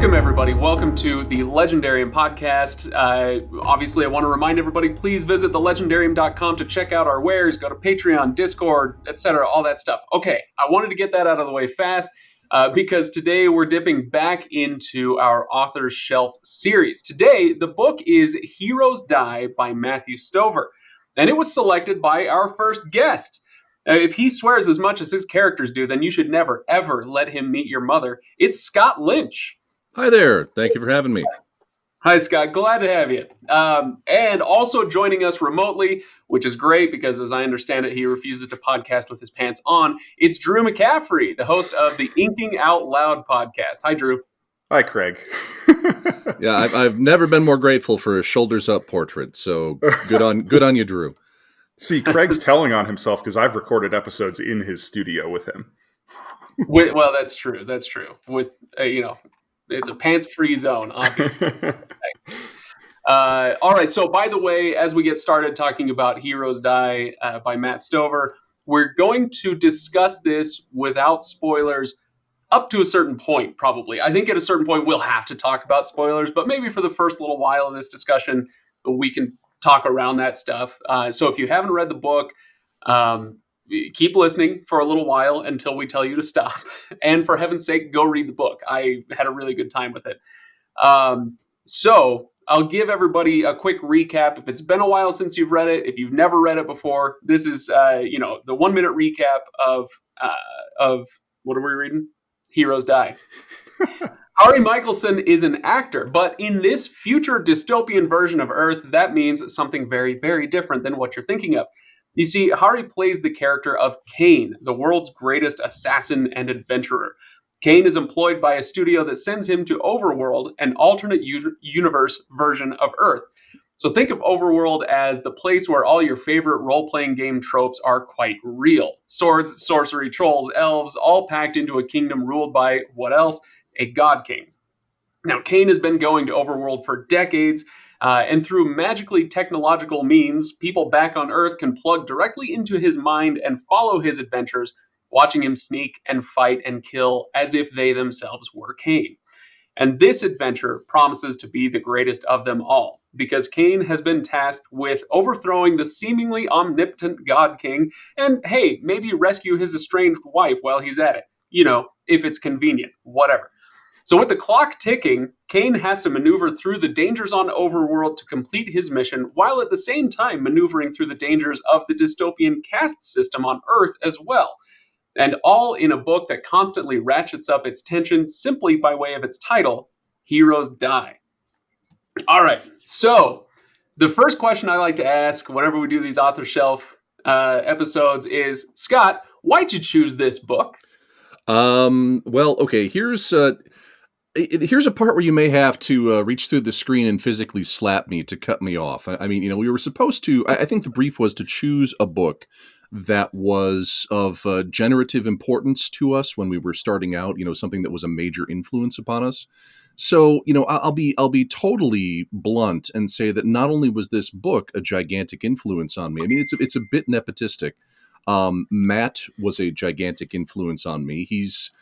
Welcome, everybody. Welcome to the Legendarium podcast. Obviously, I want to remind everybody, please visit thelegendarium.com to check out our wares, go to Patreon, Discord, etc., all that stuff. Okay, I wanted to get that out of the way fast because today we're dipping back into our Author's Shelf series. Today, the book is Heroes Die by Matthew Stover, and it was selected by our first guest. If he swears as much as his characters do, then you should never, ever let him meet your mother. It's Scott Lynch. Hi there. Thank you for having me. Hi, Scott. Glad to have you. And also joining us remotely, which is great because, as I understand it, he refuses to podcast with his pants on. It's Drew McCaffrey, the host of the Inking Out Loud podcast. Hi, Drew. Hi, Craig. Yeah, I've never been more grateful for a shoulders up portrait. So good on you, Drew. See, Craig's telling on himself because I've recorded episodes in his studio with him. Well, that's true. That's true. With it's a pants-free zone, obviously. All right. So, by the way, as we get started talking about Heroes Die by Matt Stover, we're going to discuss this without spoilers up to a certain point, probably. I think at a certain point we'll have to talk about spoilers, but maybe for the first little while of this discussion, we can talk around that stuff. So if you haven't read the book, keep listening for a little while until we tell you to stop. And for heaven's sake, go read the book. I had a really good time with it. So I'll give everybody a quick recap. If it's been a while since you've read it, if you've never read it before, this is the 1 minute recap of what are we reading? Heroes Die. Harry Michelson is an actor, but in this future dystopian version of Earth, that means something very, very different than what you're thinking of. You see, Harry plays the character of Kane, the world's greatest assassin and adventurer. Kane is employed by a studio that sends him to Overworld, an alternate universe version of Earth. So think of Overworld as the place where all your favorite role-playing game tropes are quite real. Swords, sorcery, trolls, elves, all packed into a kingdom ruled by, what else? A god king. Now, Kane has been going to Overworld for decades, and through magically technological means, people back on Earth can plug directly into his mind and follow his adventures, watching him sneak and fight and kill as if they themselves were Kane. And this adventure promises to be the greatest of them all, because Kane has been tasked with overthrowing the seemingly omnipotent God King, and hey, maybe rescue his estranged wife while he's at it. If it's convenient, whatever. So with the clock ticking, Kane has to maneuver through the dangers on Overworld to complete his mission, while at the same time maneuvering through the dangers of the dystopian caste system on Earth as well. And all in a book that constantly ratchets up its tension simply by way of its title, Heroes Die. All right, so the first question I like to ask whenever we do these Author Shelf episodes is, Scott, why'd you choose this book? Well, okay, here's a part where you may have to reach through the screen and physically slap me to cut me off. I mean, we were supposed to, I think the brief was to choose a book that was of generative importance to us when we were starting out, something that was a major influence upon us. So, I'll be totally blunt and say that not only was this book a gigantic influence on me, I mean, it's a bit nepotistic. Matt was a gigantic influence on me. He's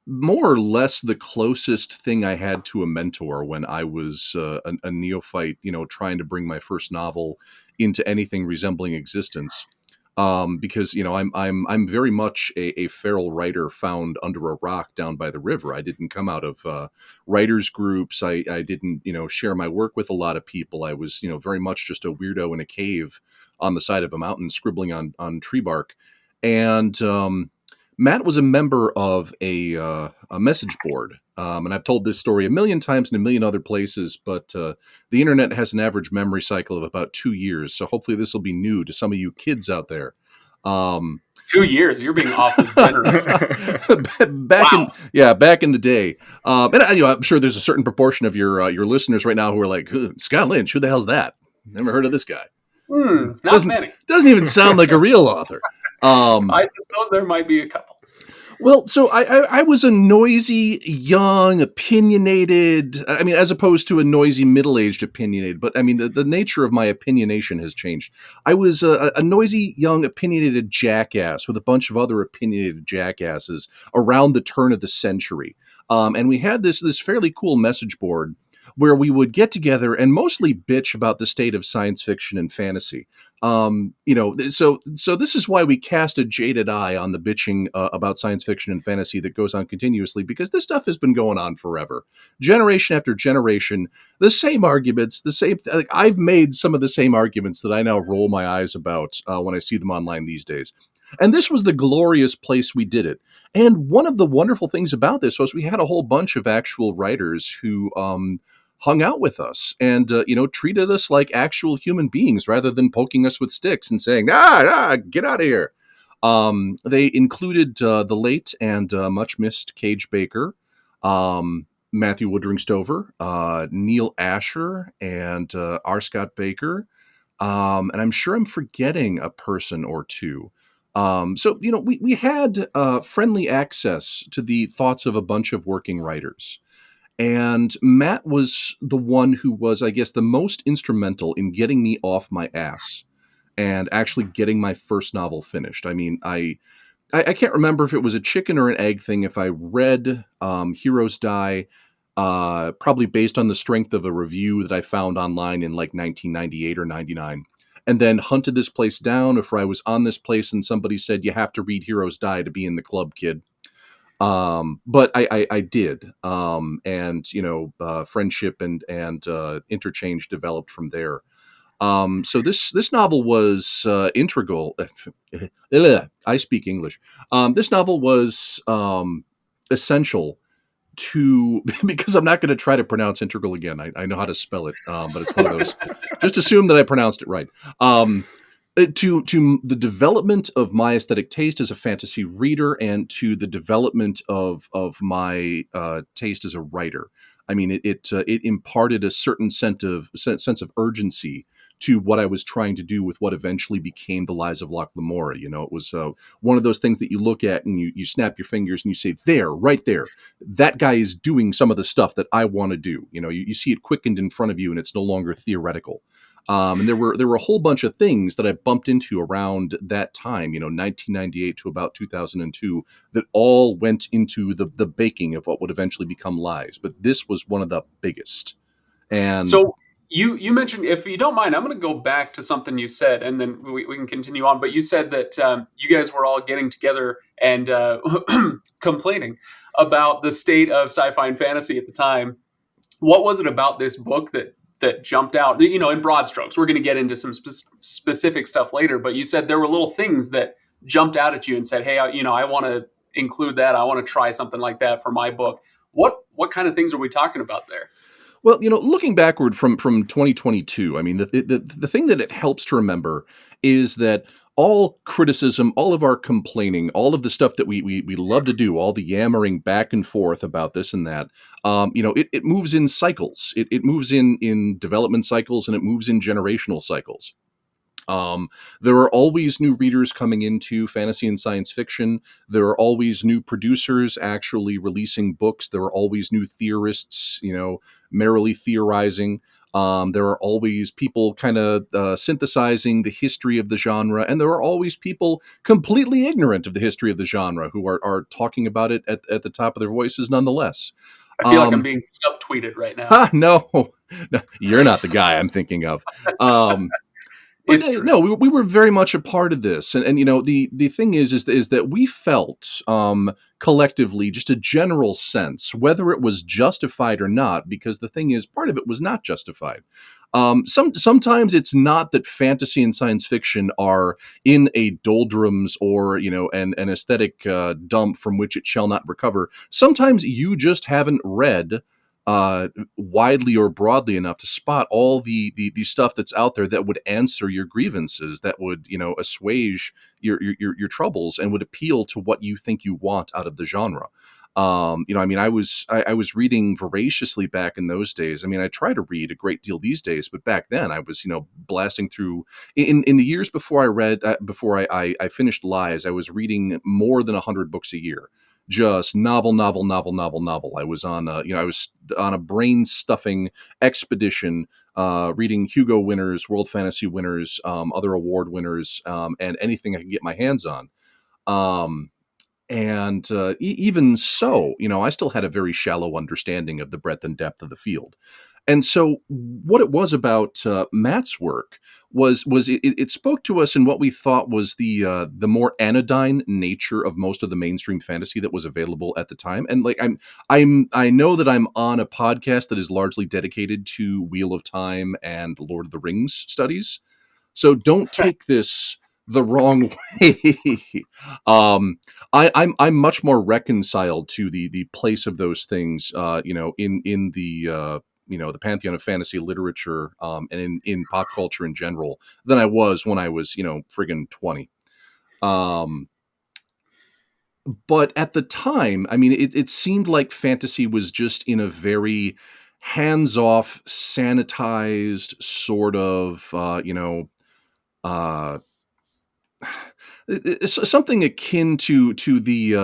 more or less the closest thing I had to a mentor when I was a neophyte, trying to bring my first novel into anything resembling existence. Because I'm very much a feral writer found under a rock down by the river. I didn't come out of writers groups. I didn't share my work with a lot of people. I was very much just a weirdo in a cave on the side of a mountain scribbling on tree bark. And Matt was a member of a message board. And I've told this story a million times in a million other places, but the internet has an average memory cycle of about 2 years. So hopefully this will be new to some of you kids out there. 2 years? You're being awfully generous. back in the day. And I'm sure there's a certain proportion of your listeners right now who are like, Scott Lynch, who the hell's that? Never heard of this guy. Not many. Doesn't even sound like a real author. I suppose there might be a couple. Well, so I was a noisy, young, opinionated. I mean, as opposed to a noisy, middle-aged opinionated. But I mean, the nature of my opinionation has changed. I was a noisy, young, opinionated jackass with a bunch of other opinionated jackasses around the turn of the century. And we had this fairly cool message board where we would get together and mostly bitch about the state of science fiction and fantasy. So this is why we cast a jaded eye on the bitching about science fiction and fantasy that goes on continuously, because this stuff has been going on forever, generation after generation. The same arguments, the same. Like, I've made some of the same arguments that I now roll my eyes about when I see them online these days. And this was the glorious place we did it. And one of the wonderful things about this was we had a whole bunch of actual writers who hung out with us and treated us like actual human beings rather than poking us with sticks and saying, get out of here. They included the late and much missed Cage Baker, Matthew Woodring Stover, Neil Asher, and R. Scott Baker. And I'm sure I'm forgetting a person or two. We had friendly access to the thoughts of a bunch of working writers. And Matt was the one who was, I guess, the most instrumental in getting me off my ass and actually getting my first novel finished. I mean, I can't remember if it was a chicken or an egg thing. If I read Heroes Die, probably based on the strength of a review that I found online in like 1998 or 99, and then hunted this place down, if I was on this place and somebody said, you have to read Heroes Die to be in the club, kid. But I did, friendship and interchange developed from there. So this novel was integral. I speak English. This novel was essential to, because I'm not going to try to pronounce integral again. I know how to spell it, but it's one of those. Just assume that I pronounced it right. To the development of my aesthetic taste as a fantasy reader, and to the development of my taste as a writer. I mean, it imparted a certain sense of urgency to what I was trying to do with what eventually became The Lies of Locke Lamora. You know, it was one of those things that you look at and you snap your fingers and you say, there, right there, that guy is doing some of the stuff that I want to do. You know, you see it quickened in front of you and it's no longer theoretical. And there were a whole bunch of things that I bumped into around that time, 1998 to about 2002, that all went into the baking of what would eventually become Lies. But this was one of the biggest. And so you mentioned, if you don't mind, I'm going to go back to something you said, and then we can continue on. But you said that you guys were all getting together and complaining about the state of sci-fi and fantasy at the time. What was it about this book that jumped out, in broad strokes? We're going to get into some specific stuff later, but you said there were little things that jumped out at you and said, hey, I want to include that. I want to try something like that for my book. What kind of things are we talking about there? Well, looking backward from 2022, I mean, the thing that it helps to remember is that all criticism, all of our complaining, all of the stuff that we love to do, all the yammering back and forth about this and that, it moves in cycles. It moves in development cycles, and it moves in generational cycles. There are always new readers coming into fantasy and science fiction. There are always new producers actually releasing books. There are always new theorists, merrily theorizing. There are always people kind of synthesizing the history of the genre, and there are always people completely ignorant of the history of the genre who are talking about it at the top of their voices nonetheless. I feel like I'm being subtweeted right now. No, you're not the guy I'm thinking of. But no, we were very much a part of this, and the thing is that we felt collectively just a general sense, whether it was justified or not, because the thing is, part of it was not justified. Sometimes it's not that fantasy and science fiction are in a doldrums or an aesthetic dump from which it shall not recover. Sometimes you just haven't read widely or broadly enough to spot all the stuff that's out there that would answer your grievances, that would assuage your troubles, and would appeal to what you think you want out of the genre. I was reading voraciously back in those days. I mean, I try to read a great deal these days, but back then I was blasting through. In the years before I read, before I finished Lies, I was reading more than 100 books a year. just novel. I was on I was on a brain stuffing expedition, reading Hugo winners, World Fantasy winners, other award winners, and anything I could get my hands on. Um, and even so, I still had a very shallow understanding of the breadth and depth of the field. And so, what it was about Matt's work was it spoke to us in what we thought was the more anodyne nature of most of the mainstream fantasy that was available at the time. And like I know that I'm on a podcast that is largely dedicated to Wheel of Time and Lord of the Rings studies. So don't take this the wrong way. I'm much more reconciled to the place of those things, in the the pantheon of fantasy literature, and in pop culture in general, than I was when I was friggin' 20. But at the time, I mean, it seemed like fantasy was just in a very hands-off, sanitized sort of, uh, it's something akin to the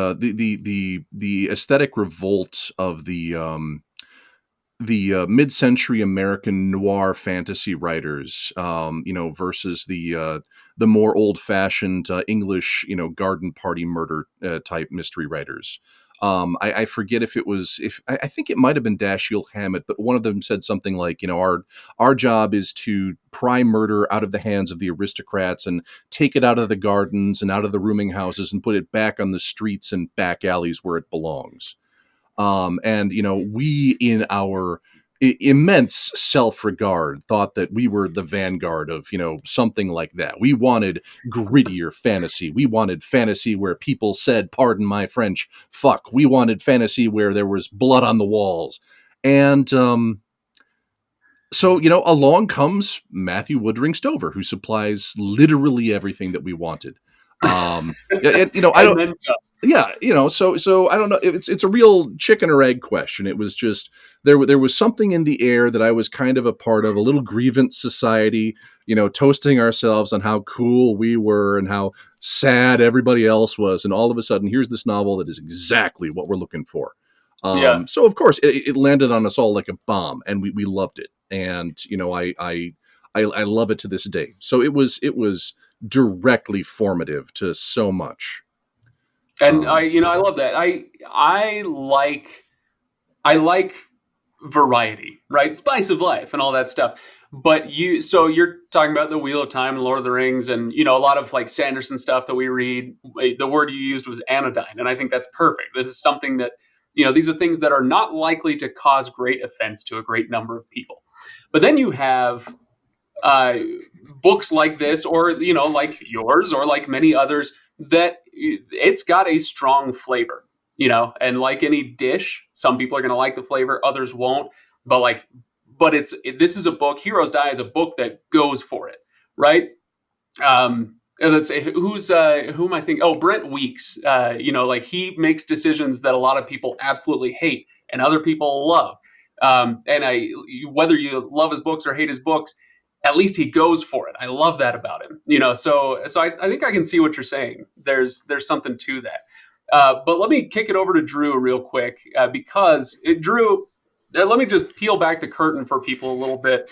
aesthetic revolt of the mid-century American noir fantasy writers, versus the more old-fashioned English, garden party murder type mystery writers. I forget if it was if I think it might have been Dashiell Hammett, but one of them said something like, our job is to pry murder out of the hands of the aristocrats and take it out of the gardens and out of the rooming houses and put it back on the streets and back alleys where it belongs. And we in our immense self-regard thought that we were the vanguard of something like that. We wanted grittier fantasy. We wanted fantasy where people said, pardon my French, fuck. We wanted fantasy where there was blood on the walls. And so along comes Matthew Woodring Stover, who supplies literally everything that we wanted. I don't. then some. Yeah, so I don't know. It's a real chicken or egg question. It was just there was something in the air that I was kind of a part of, a little grievance society, toasting ourselves on how cool we were and how sad everybody else was, and all of a sudden, here's this novel that is exactly what we're looking for. Yeah. So of course, it landed on us all like a bomb, and we loved it, and I love it to this day. So it was directly formative to so much. And I love that. I like variety, right? Spice of life and all that stuff. But so you're talking about the Wheel of Time and Lord of the Rings, and a lot of like Sanderson stuff that we read. The word you used was anodyne, and I think that's perfect. This is something that these are things that are not likely to cause great offense to a great number of people. But then you have books like this, or like yours, or like many others, that it's got a strong flavor, and like any dish, some people are going to like the flavor, others won't. But this is a book. Heroes Die is a book that goes for it, right? Let's say who am I thinking? Oh, Brent Weeks. Like he makes decisions that a lot of people absolutely hate and other people love. Whether you love his books or hate his books, at least he goes for it. I love that about him. So I think I can see what you're saying. There's something to that. But let me kick it over to Drew real quick, because Drew, let me just peel back the curtain for people a little bit.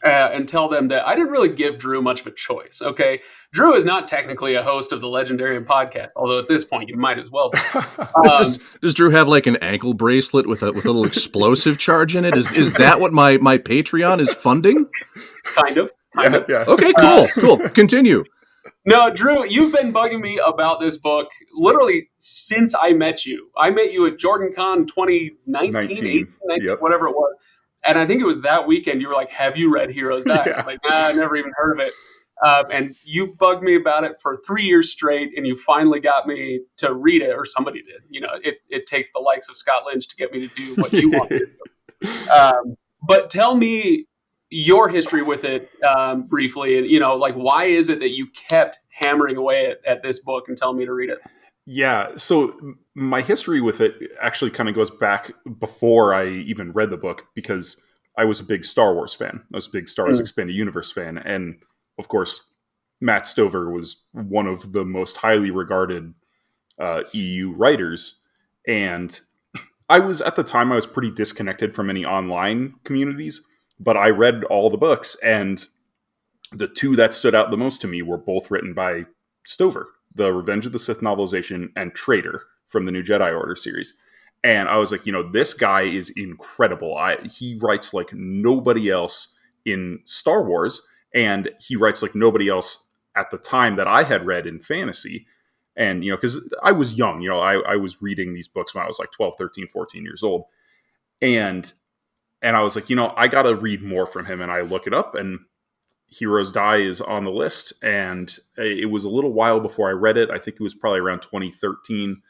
And tell them that I didn't really give Drew much of a choice. Okay, Drew is not technically a host of the Legendarium podcast, although at this point you might as well be. Does Drew have like an ankle bracelet with a little explosive charge in it? Is that what my Patreon is funding? Kind of. Yeah. Okay, cool. Continue. No, Drew, you've been bugging me about this book literally since I met you. I met you at Jordan Con 2019, 18, yep. whatever it was. And I think it was that weekend you were like, have you read Heroes Die? Yeah. I was like, nah, I never even heard of it. And you bugged me about it for 3 years straight, and you finally got me to read it, or somebody did. It takes the likes of Scott Lynch to get me to do what you want me to do. But tell me your history with it briefly, and like why is it that you kept hammering away at this book and telling me to read it? Yeah, so my history with it actually kind of goes back before I even read the book, because I was a big Star Wars fan. I was a big Star Wars Expanded Universe fan. And of course, Matt Stover was one of the most highly regarded EU writers. And I was, at the time, I was pretty disconnected from any online communities, but I read all the books, and the two that stood out the most to me were both written by Stover, the Revenge of the Sith novelization and Traitor from the New Jedi Order series. And I was like, this guy is incredible. He writes like nobody else in Star Wars, and he writes like nobody else at the time that I had read in fantasy. And, because I was young, I was reading these books when I was like 12, 13, 14 years old. And I was like, I got to read more from him. And I look it up, and Heroes Die is on the list. And it was a little while before I read it. I think it was probably around 2013.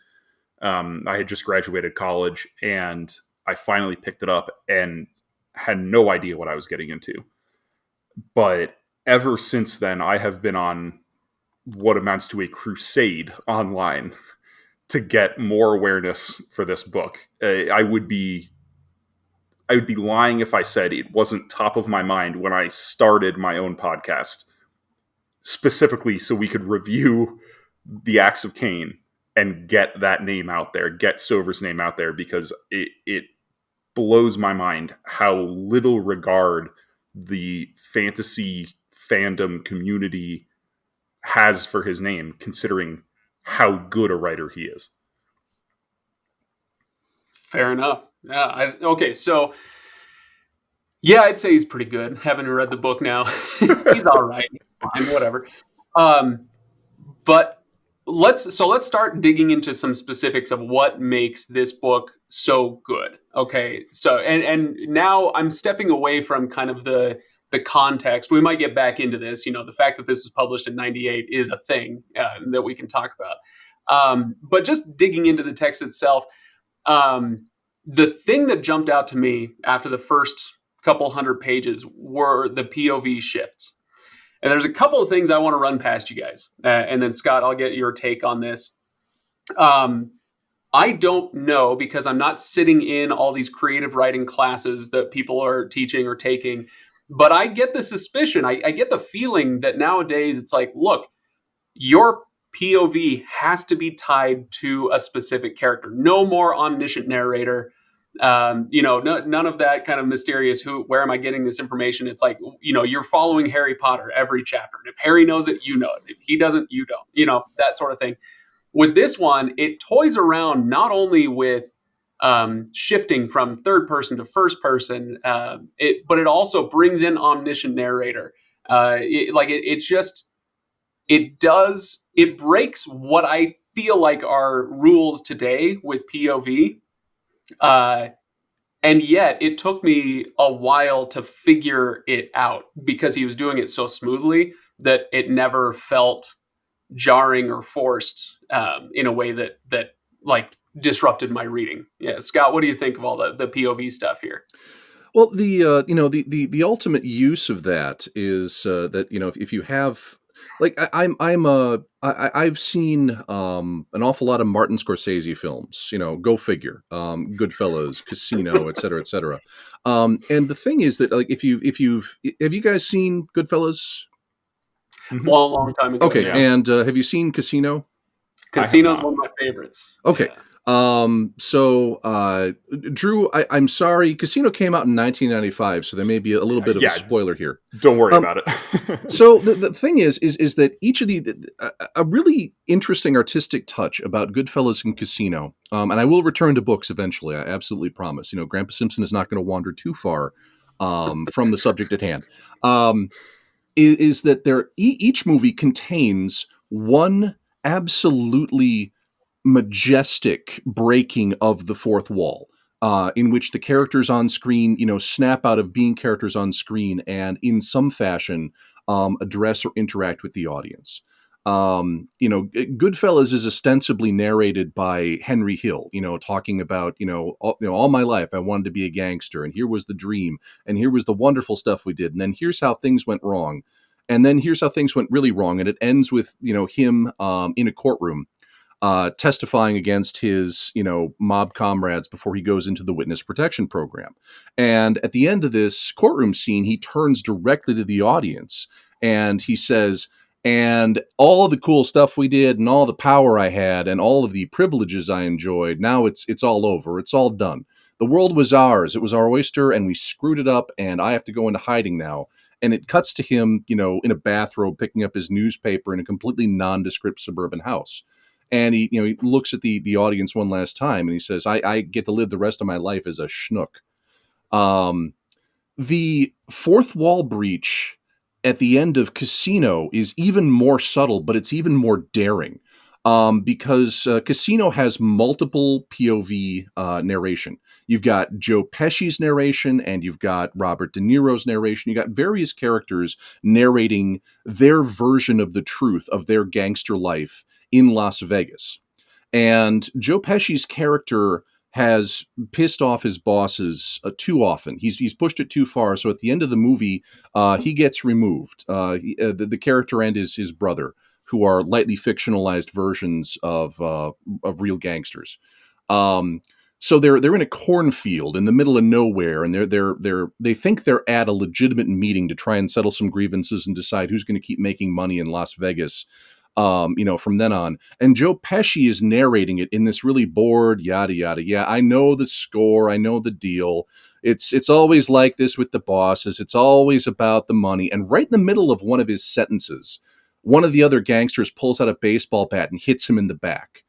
I had just graduated college, and I finally picked it up and had no idea what I was getting into. But ever since then, I have been on what amounts to a crusade online to get more awareness for this book. I would be lying if I said it wasn't top of my mind when I started my own podcast, specifically so we could review the Acts of Cain and get that name out there, get Stover's name out there, because it blows my mind how little regard the fantasy fandom community has for his name, considering how good a writer he is. Fair enough. Yeah. Okay. So, yeah, I'd say he's pretty good. Having read the book now, he's all right. Fine, whatever. But let's start digging into some specifics of what makes this book so good. Okay. So, and now I'm stepping away from kind of the context. We might get back into this. The fact that this was published in 98 is a thing that we can talk about. But just digging into the text itself, the thing that jumped out to me after the first couple hundred pages were the POV shifts. And there's a couple of things I want to run past you guys. And then, Scott, I'll get your take on this. I don't know, because I'm not sitting in all these creative writing classes that people are teaching or taking, but I get the suspicion, I get the feeling that nowadays it's like, look, your POV has to be tied to a specific character. No more omniscient narrator. None of that kind of mysterious, where am I getting this information? It's like, you're following Harry Potter every chapter. And if Harry knows it, you know it. If he doesn't, you don't, that sort of thing. With this one, it toys around not only with shifting from third person to first person, but it also brings in omniscient narrator. It breaks what I feel like are rules today with POV. And yet it took me a while to figure it out, because he was doing it so smoothly that it never felt jarring or forced in a way that like disrupted my reading. Yeah, Scott, what do you think of all the POV stuff here? Well, the ultimate use of that is that if you have, like, I've seen an awful lot of Martin Scorsese films. Go figure, Goodfellas, Casino, et cetera, et cetera. And the thing is that, like, have you guys seen Goodfellas? Long time ago. Okay, yeah. And have you seen Casino? Casino's one of my favorites. Okay. Yeah. So Drew, I'm sorry, Casino came out in 1995, so there may be a little bit of a spoiler here. Don't worry about it. So the thing is that each of a really interesting artistic touch about Goodfellas and Casino, and I will return to books eventually, I absolutely promise. Grandpa Simpson is not going to wander too far from the subject at hand. Is that each movie contains one absolutely majestic breaking of the fourth wall, in which the characters on screen, snap out of being characters on screen and in some fashion address or interact with the audience. Goodfellas is ostensibly narrated by Henry Hill, talking about, all my life I wanted to be a gangster, and here was the dream, and here was the wonderful stuff we did, and then here's how things went wrong, and then here's how things went really wrong, and it ends with, him in a courtroom testifying against his, mob comrades before he goes into the witness protection program. And at the end of this courtroom scene, he turns directly to the audience and he says, And all the cool stuff we did and all the power I had and all of the privileges I enjoyed, now it's all over. It's all done. The world was ours. It was our oyster, and we screwed it up, and I have to go into hiding now. And it cuts to him, in a bathrobe, picking up his newspaper in a completely nondescript suburban house. And he looks at the audience one last time, and he says, I get to live the rest of my life as a schnook. The fourth wall breach at the end of Casino is even more subtle, but it's even more daring, because Casino has multiple POV narration. You've got Joe Pesci's narration, and you've got Robert De Niro's narration. You got various characters narrating their version of the truth of their gangster life in Las Vegas. And Joe Pesci's character has pissed off his bosses too often. He's pushed it too far. So at the end of the movie, he gets removed. The character and his brother, who are lightly fictionalized versions of real gangsters. So they're in a cornfield in the middle of nowhere, and they think they're at a legitimate meeting to try and settle some grievances and decide who's going to keep making money in Las Vegas. From then on. And Joe Pesci is narrating it in this really bored, yada, yada. Yeah, I know the score. I know the deal. It's always like this with the bosses. It's always about the money. And right in the middle of one of his sentences, one of the other gangsters pulls out a baseball bat and hits him in the back.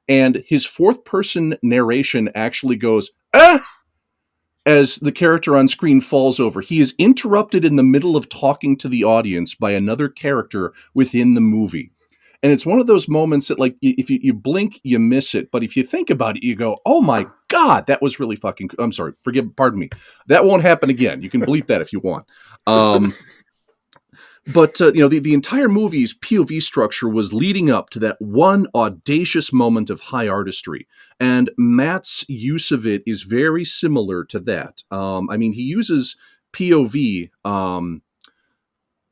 And his fourth person narration actually goes, ah! As the character on screen falls over. He is interrupted in the middle of talking to the audience by another character within the movie. And it's one of those moments that, like, if you blink, you miss it. But if you think about it, you go, oh my God, that was really fucking, I'm sorry, pardon me. That won't happen again. You can bleep that if you want. But the entire movie's POV structure was leading up to that one audacious moment of high artistry. And Matt's use of it is very similar to that. He uses POV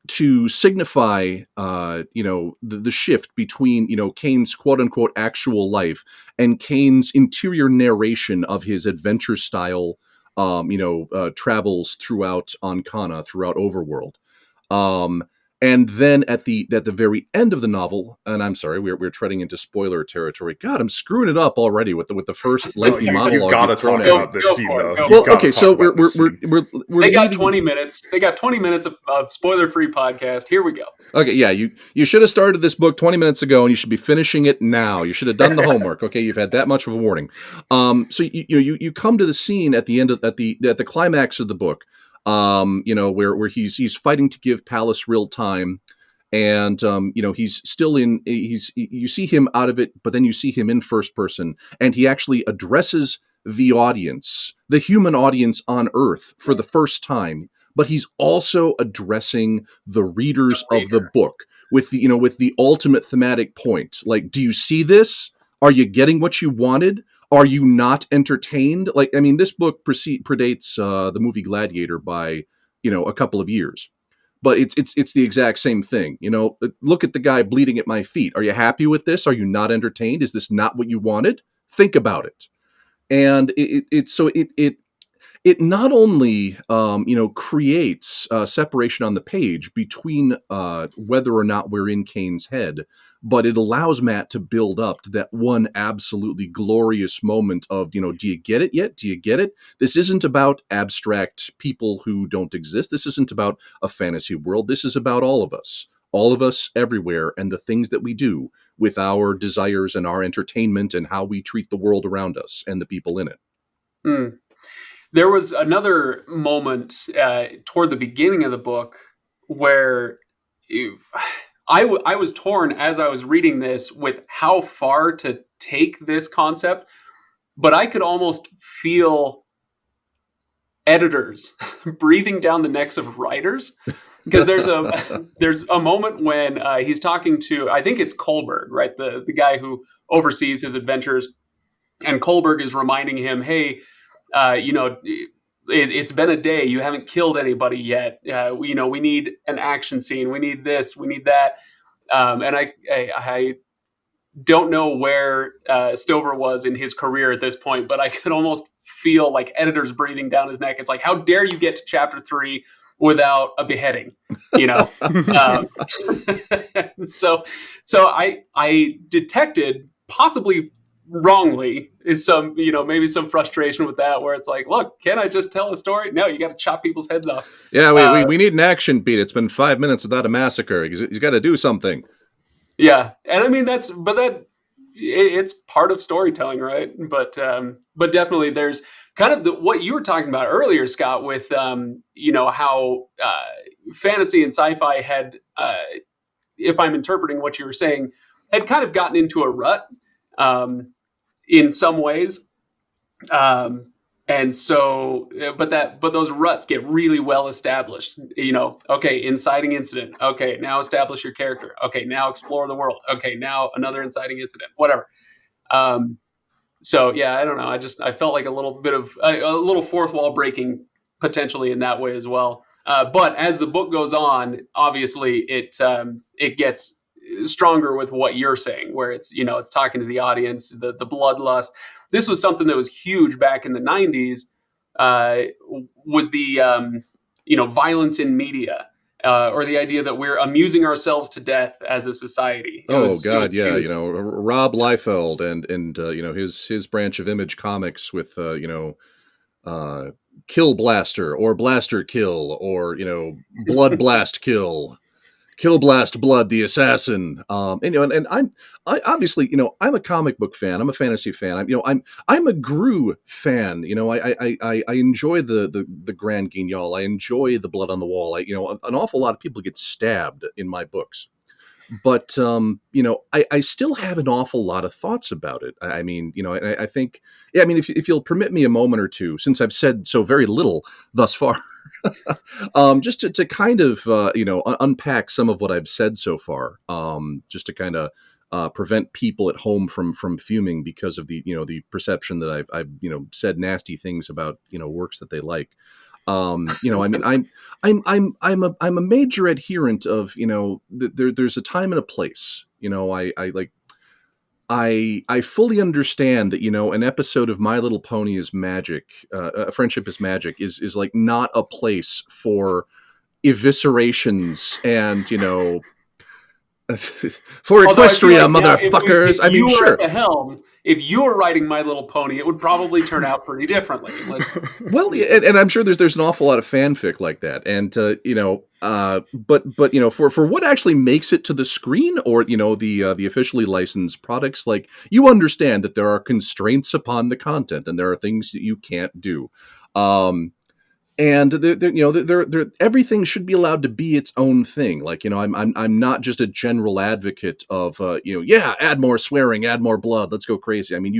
to signify, the shift between, Kane's quote unquote actual life and Kane's interior narration of his adventure style, travels throughout Ancana, throughout Overworld. And then at the very end of the novel, and I'm sorry, we're treading into spoiler territory. God, I'm screwing it up already with the first lengthy monologue. You gotta talk about this scene, though. Well, okay, so we're they got 20 minutes. They got 20 minutes of spoiler-free podcast. Here we go. Okay, yeah, you should have started this book 20 minutes ago, and you should be finishing it now. You should have done the homework. Okay, you've had that much of a warning. So you come to the scene at the end at the climax of the book. Where he's fighting to give Palace real time, and he's still you see him out of it, but then you see him in first person, and he actually addresses the audience, the human audience on Earth, for the first time. But he's also addressing the readers of the book with the ultimate thematic point. Like, do you see this? Are you getting what you wanted? Are you not entertained? This book predates the movie Gladiator by, a couple of years. But it's the exact same thing. Look at the guy bleeding at my feet. Are you happy with this? Are you not entertained? Is this not what you wanted? Think about it. And it not only creates separation on the page between whether or not we're in Kane's head, but it allows Matt to build up to that one absolutely glorious moment of, do you get it yet? Do you get it? This isn't about abstract people who don't exist. This isn't about a fantasy world. This is about all of us everywhere, and the things that we do with our desires and our entertainment and how we treat the world around us and the people in it. Mm. There was another moment toward the beginning of the book where I was torn as I was reading this with how far to take this concept, but I could almost feel editors breathing down the necks of writers, because there's a moment when he's talking to, I think it's Kohlberg, right? The guy who oversees his adventures, and Kohlberg is reminding him, hey, it's been a day. You haven't killed anybody yet. We need an action scene. We need this. We need that. And I don't know where Stover was in his career at this point, but I could almost feel like editors breathing down his neck. It's like, how dare you get to chapter 3 without a beheading, you know. um, so I detected, possibly wrongly, is some, maybe some frustration with that, where it's like, look, can I just tell a story? No, you got to chop people's heads off. Yeah, we need an action beat. It's been 5 minutes without a massacre. He's got to do something. Yeah, and I mean it's part of storytelling, right? But definitely there's kind of what you were talking about earlier, Scott, with how fantasy and sci-fi had, if I'm interpreting what you were saying, had kind of gotten into a rut, in some ways. Um, and so, but those ruts get really well established. Okay, inciting incident. Okay, now establish your character. Okay, now explore the world. Okay, now another inciting incident. Whatever. Um, so yeah, I don't know. I felt like a little bit of a little fourth wall breaking potentially in that way as well. But as the book goes on, obviously it gets stronger with what you're saying, where it's talking to the audience, the bloodlust. This was something that was huge back in the 90s. Was the violence in media, or the idea that we're amusing ourselves to death as a society. It was yeah, huge. Rob Liefeld and his branch of Image Comics with Kill Blaster or Blaster Kill or Blood Blast Kill. Kill Blast Blood, the assassin. And I obviously, I'm a comic book fan. I'm a fantasy fan. I'm a Gru fan. I enjoy the Grand Guignol. I enjoy the blood on the wall. An awful lot of people get stabbed in my books. But I still have an awful lot of thoughts about it. I think, yeah. I mean, if you'll permit me a moment or two, since I've said so very little thus far, just to kind of unpack some of what I've said so far, just to kind of prevent people at home from fuming because of the perception that I've said nasty things about works that they like. I'm a major adherent of there's a time and a place. I fully understand that an episode of My Little Pony is magic. Friendship is Magic is like not a place for eviscerations and for Although I feel Equestria, like now, motherfuckers. if you were Sure. at the helm, if you were writing My Little Pony, it would probably turn out pretty differently. Well, and I'm sure there's an awful lot of fanfic like that, and but for what actually makes it to the screen, or the officially licensed products, like, you understand that there are constraints upon the content, and there are things that you can't do. And everything should be allowed to be its own thing. Like, I'm not just a general advocate of add more swearing, add more blood, let's go crazy. I mean,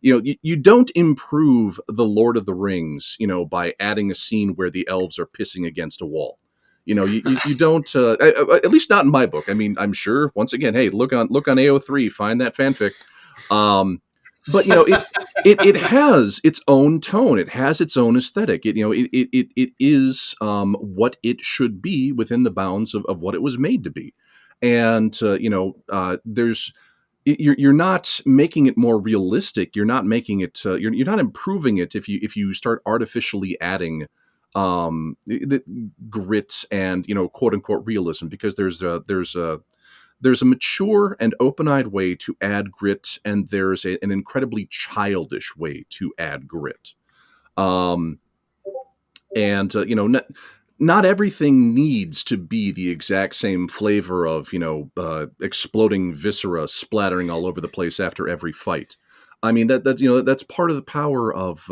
you don't improve the Lord of the Rings, by adding a scene where the elves are pissing against a wall. You don't, at least not in my book. I mean, I'm sure, once again, hey, look on AO3, find that fanfic. But it has its own tone. It has its own aesthetic. It is what it should be within the bounds of what it was made to be. And there's you're not making it more realistic. You're not making it. You're not improving it if you start artificially adding the grit and quote unquote realism, because there's a mature and open-eyed way to add grit, and there's an incredibly childish way to add grit. Not everything needs to be the exact same flavor of exploding viscera splattering all over the place after every fight. I mean, that's part of the power of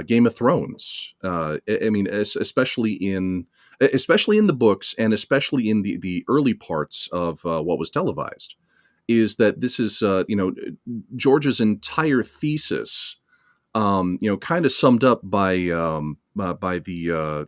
Game of Thrones. I mean, especially in the books, and especially in the early parts of what was televised, is that this is George's entire thesis, kind of summed up by the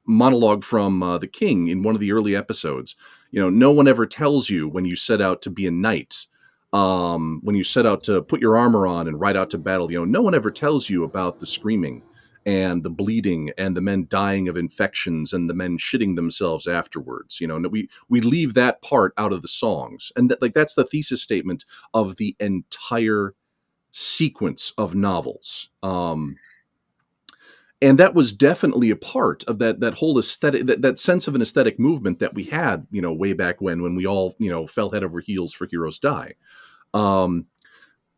monologue from the King in one of the early episodes. No one ever tells you when you set out to be a knight, when you set out to put your armor on and ride out to battle, no one ever tells you about the screaming and the bleeding and the men dying of infections and the men shitting themselves afterwards. We leave that part out of the songs, and that's the thesis statement of the entire sequence of novels. And that was definitely a part of that whole aesthetic, that sense of an aesthetic movement that we had, way back when we all, fell head over heels for Heroes Die. Um,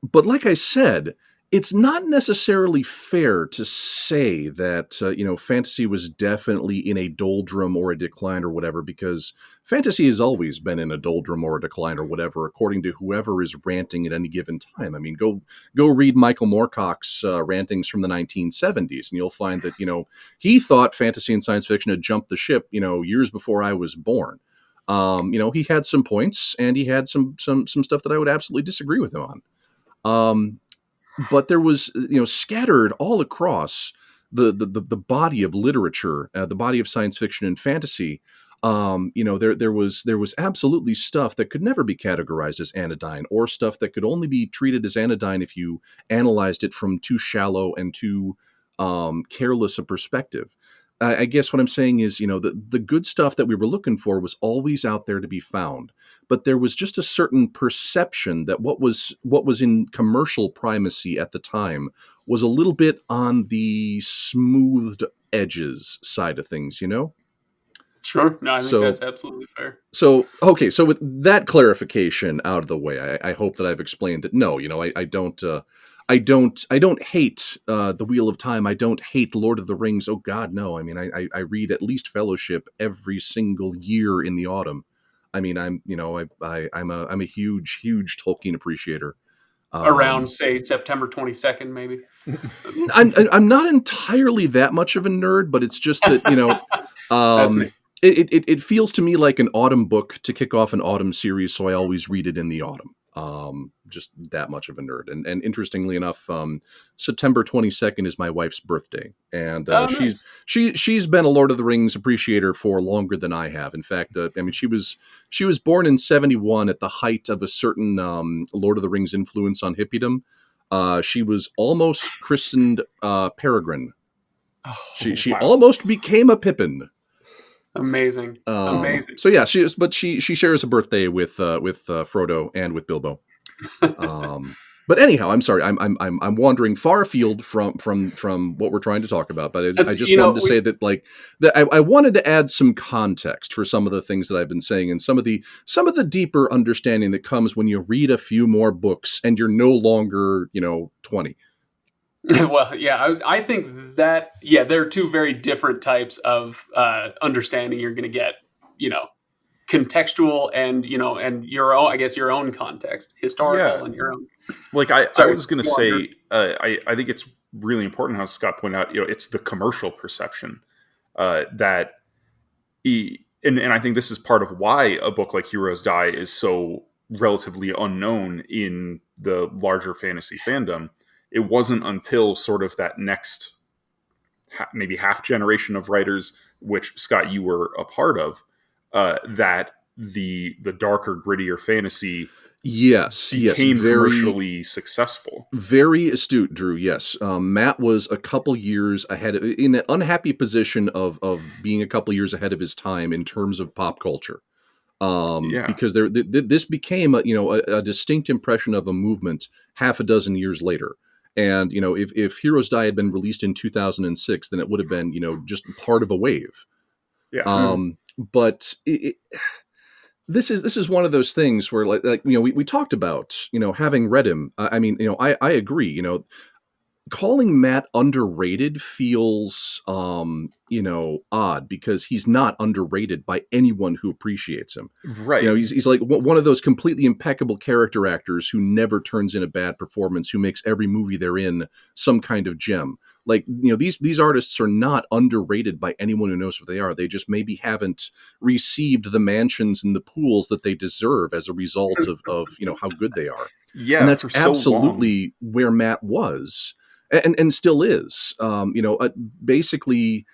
but like I said, it's not necessarily fair to say that fantasy was definitely in a doldrum or a decline or whatever, because fantasy has always been in a doldrum or a decline or whatever, according to whoever is ranting at any given time. I mean, go read Michael Moorcock's rantings from the 1970s, and you'll find that he thought fantasy and science fiction had jumped the ship years before I was born. He had some points, and he had some stuff that I would absolutely disagree with him on. But there was, scattered all across the body of literature, the body of science fiction and fantasy. There was absolutely stuff that could never be categorized as anodyne, or stuff that could only be treated as anodyne if you analyzed it from too shallow and too careless a perspective. I guess what I'm saying is, the good stuff that we were looking for was always out there to be found, but there was just a certain perception that what was in commercial primacy at the time was a little bit on the smoothed edges side of things, Sure. No, I think So- that's absolutely fair. So, okay, so with that clarification out of the way, I hope that I've explained that no, I don't hate the Wheel of Time. I don't hate Lord of the Rings. Oh God, no. I mean, I read at least Fellowship every single year in the autumn. I mean, I'm a huge Tolkien appreciator. Around, say, September 22nd, maybe. I'm not entirely that much of a nerd, but it's just that That's me. It feels to me like an autumn book to kick off an autumn series, so I always read it in the autumn. Just that much of a nerd. And interestingly enough, September 22nd is my wife's birthday, and Nice. she's been a Lord of the Rings appreciator for longer than I have. In fact, I mean, she was born in 1971 at the height of a certain Lord of the Rings influence on hippiedom. She was almost christened Peregrine. Oh, She wow. almost became a Pippin. amazing. Amazing. So yeah, she shares a birthday with Frodo and with Bilbo. But anyhow, I'm sorry, I'm wandering far afield from what we're trying to talk about. But I just wanted to say that I wanted to add some context for some of the things that I've been saying, and some of the deeper understanding that comes when you read a few more books and you're no longer 20. Well, yeah, I think that, there are two very different types of understanding you're going to get, contextual and, and your own, I guess, your own context, historical Yeah. and your own. Like I Sorry, was going to go on, Drew. say, I think it's really important how Scott pointed out, it's the commercial perception that and I think this is part of why a book like Heroes Die is so relatively unknown in the larger fantasy fandom. It wasn't until sort of that next maybe half generation of writers, which Scott, you were a part of, that the darker, grittier fantasy became commercially successful. Very astute, Drew. Yes, Matt was a couple years ahead in that unhappy position of being a couple years ahead of his time in terms of pop culture. Because this became a distinct impression of a movement half a dozen years later. And if Heroes Die had been released in 2006, then it would have been just part of a wave. Yeah. But this is one of those things where we talked about having read him. I mean I agree. Calling Matt underrated feels odd, because he's not underrated by anyone who appreciates him. Right. He's like one of those completely impeccable character actors who never turns in a bad performance, who makes every movie they're in some kind of gem. Like, these artists are not underrated by anyone who knows what they are. They just maybe haven't received the mansions and the pools that they deserve as a result of how good they are. Yeah. And that's for so absolutely long. where Matt was. And still is, basically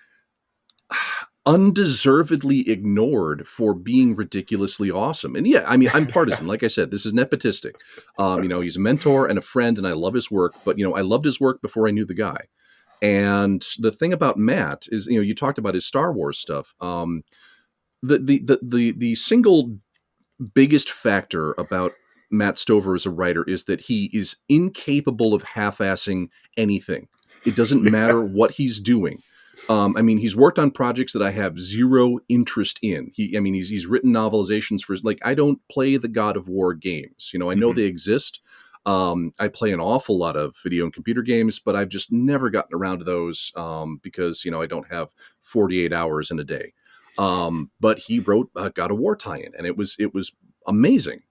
undeservedly ignored for being ridiculously awesome. And yeah, I mean, I'm partisan. Like I said, this is nepotistic. He's a mentor and a friend, and I love his work. But I loved his work before I knew the guy. And the thing about Matt is, you talked about his Star Wars stuff. The single biggest factor about Matt Stover as a writer is that he is incapable of half-assing anything. It doesn't matter what he's doing. I mean, he's worked on projects that I have zero interest in. He's written novelizations for, like, I don't play the God of War games. I know they exist. I play an awful lot of video and computer games, but I've just never gotten around to those because, I don't have 48 hours in a day. But he wrote a God of War tie-in, and it was amazing.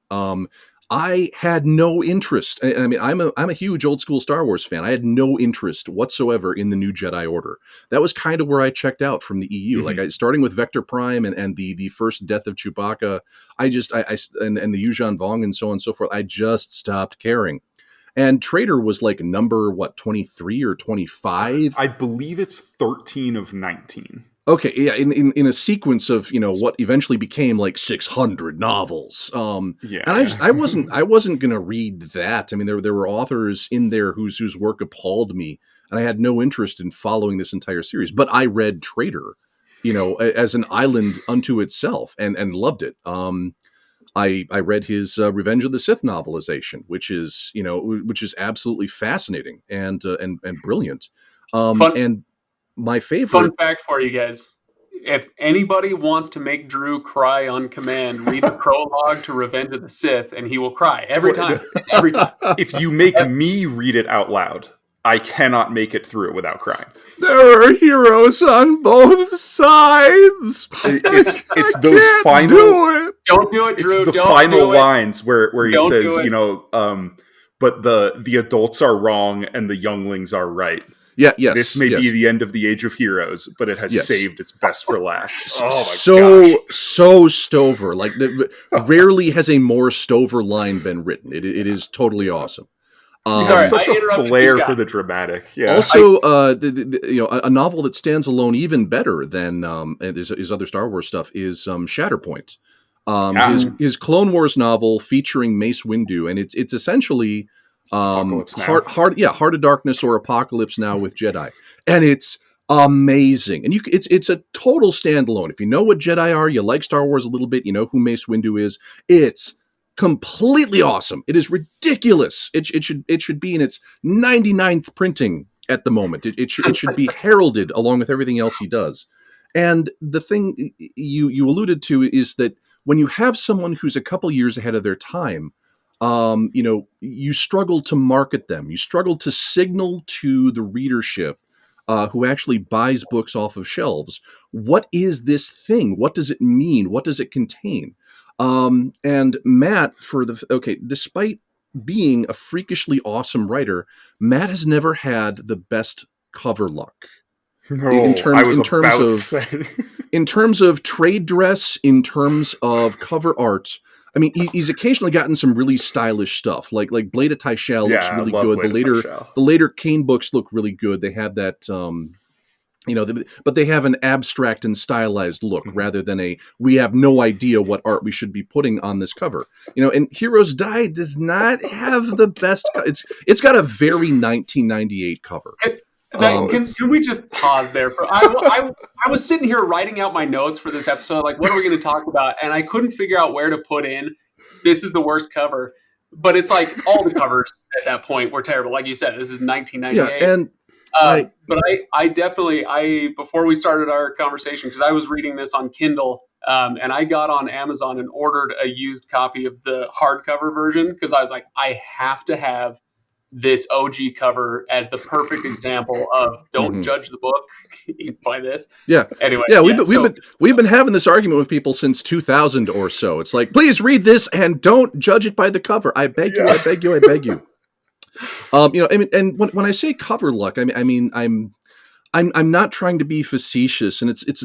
I had no interest. I mean, I'm a huge old school Star Wars fan. I had no interest whatsoever in the new Jedi Order. That was kind of where I checked out from the EU. Like, starting with Vector Prime and the first death of Chewbacca, and the Yuuzhan Vong and so on and so forth. I just stopped caring. And Traitor was like number 23 or 25. I believe it's 13 of 19. Okay, yeah, in a sequence of what eventually became like 600 novels. Yeah, and I wasn't gonna read that. I mean, there were authors in there whose work appalled me, and I had no interest in following this entire series. But I read Traitor, as an island unto itself, and loved it. I read his Revenge of the Sith novelization, which is absolutely fascinating and brilliant. And my favorite fun fact for you guys: if anybody wants to make Drew cry on command, read the prologue to Revenge of the Sith, and he will cry every time. Every time. If you make me read it out loud, I cannot make it through it without crying. There are heroes on both sides. It's those final. Don't do it, Drew. It's the final lines where he says, but the adults are wrong and the younglings are right. Yeah, yes. This may be the end of the age of heroes, but it has saved its best for last. Oh my gosh. So Stover. Like, rarely has a more Stover line been written. It is totally awesome. He's such a flair for the dramatic. Yeah. Also, a novel that stands alone even better than his other Star Wars stuff is Shatterpoint. His Clone Wars novel featuring Mace Windu, and it's essentially Heart of Darkness or Apocalypse Now with Jedi, and it's amazing. And it's a total standalone. If you know what Jedi are, you like Star Wars a little bit, you know who Mace Windu is. It's completely awesome. It is ridiculous. It should be in its 99th printing at the moment. It should be heralded along with everything else he does. And the thing you alluded to is that when you have someone who's a couple years ahead of their time, you struggle to market them. You struggle to signal to the readership who actually buys books off of shelves. What is this thing? What does it mean? What does it contain? And Matt, despite being a freakishly awesome writer, Matt has never had the best cover luck. No, in terms of trade dress, in terms of cover art. I mean, he's occasionally gotten some really stylish stuff, like Blade of Tyshal looks really good. The later Kane books look really good. They have that, but they have an abstract and stylized look rather than we have no idea what art we should be putting on this cover. And Heroes Die does not have the best. It's got a very 1998 cover. Can we just pause there? I was sitting here writing out my notes for this episode, like, what are we going to talk about? And I couldn't figure out where to put in, this is the worst cover. But it's like all the covers at that point were terrible. Like you said, this is 1998. Yeah, and but I definitely, before we started our conversation, because I was reading this on Kindle, and I got on Amazon and ordered a used copy of the hardcover version, because I was like, I have to have this OG cover as the perfect example of don't judge the book by this. Yeah. Anyway. Yeah, we've been having this argument with people since 2000 or so. It's like, please read this and don't judge it by the cover. I beg you. I beg you. I beg you. And when I say cover luck, I'm not trying to be facetious, and it's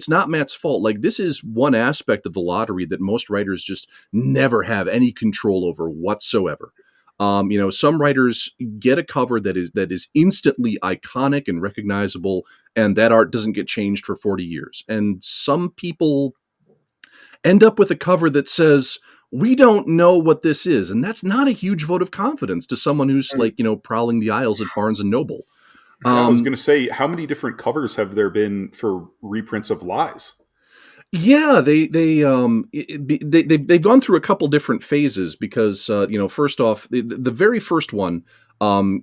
not Matt's fault. Like, this is one aspect of the lottery that most writers just never have any control over whatsoever. Some writers get a cover that is instantly iconic and recognizable, and that art doesn't get changed for 40 years. And some people end up with a cover that says, we don't know what this is. And that's not a huge vote of confidence to someone who's prowling the aisles at Barnes and Noble. I was going to say, how many different covers have there been for reprints of Lies? Yeah, they've gone through a couple different phases because first off, the very first one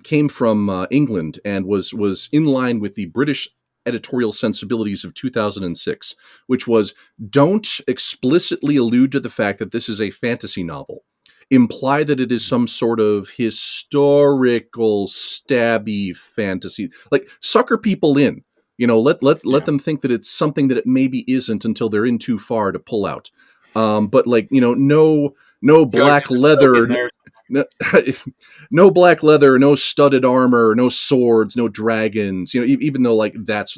came from England and was in line with the British editorial sensibilities of 2006, which was, don't explicitly allude to the fact that this is a fantasy novel. Imply that it is some sort of historical stabby fantasy. Like, sucker people in. Let them think that it's something that it maybe isn't until they're in too far to pull out. But like, no black leather, no, no black leather, no studded armor, no swords, no dragons. Even though that's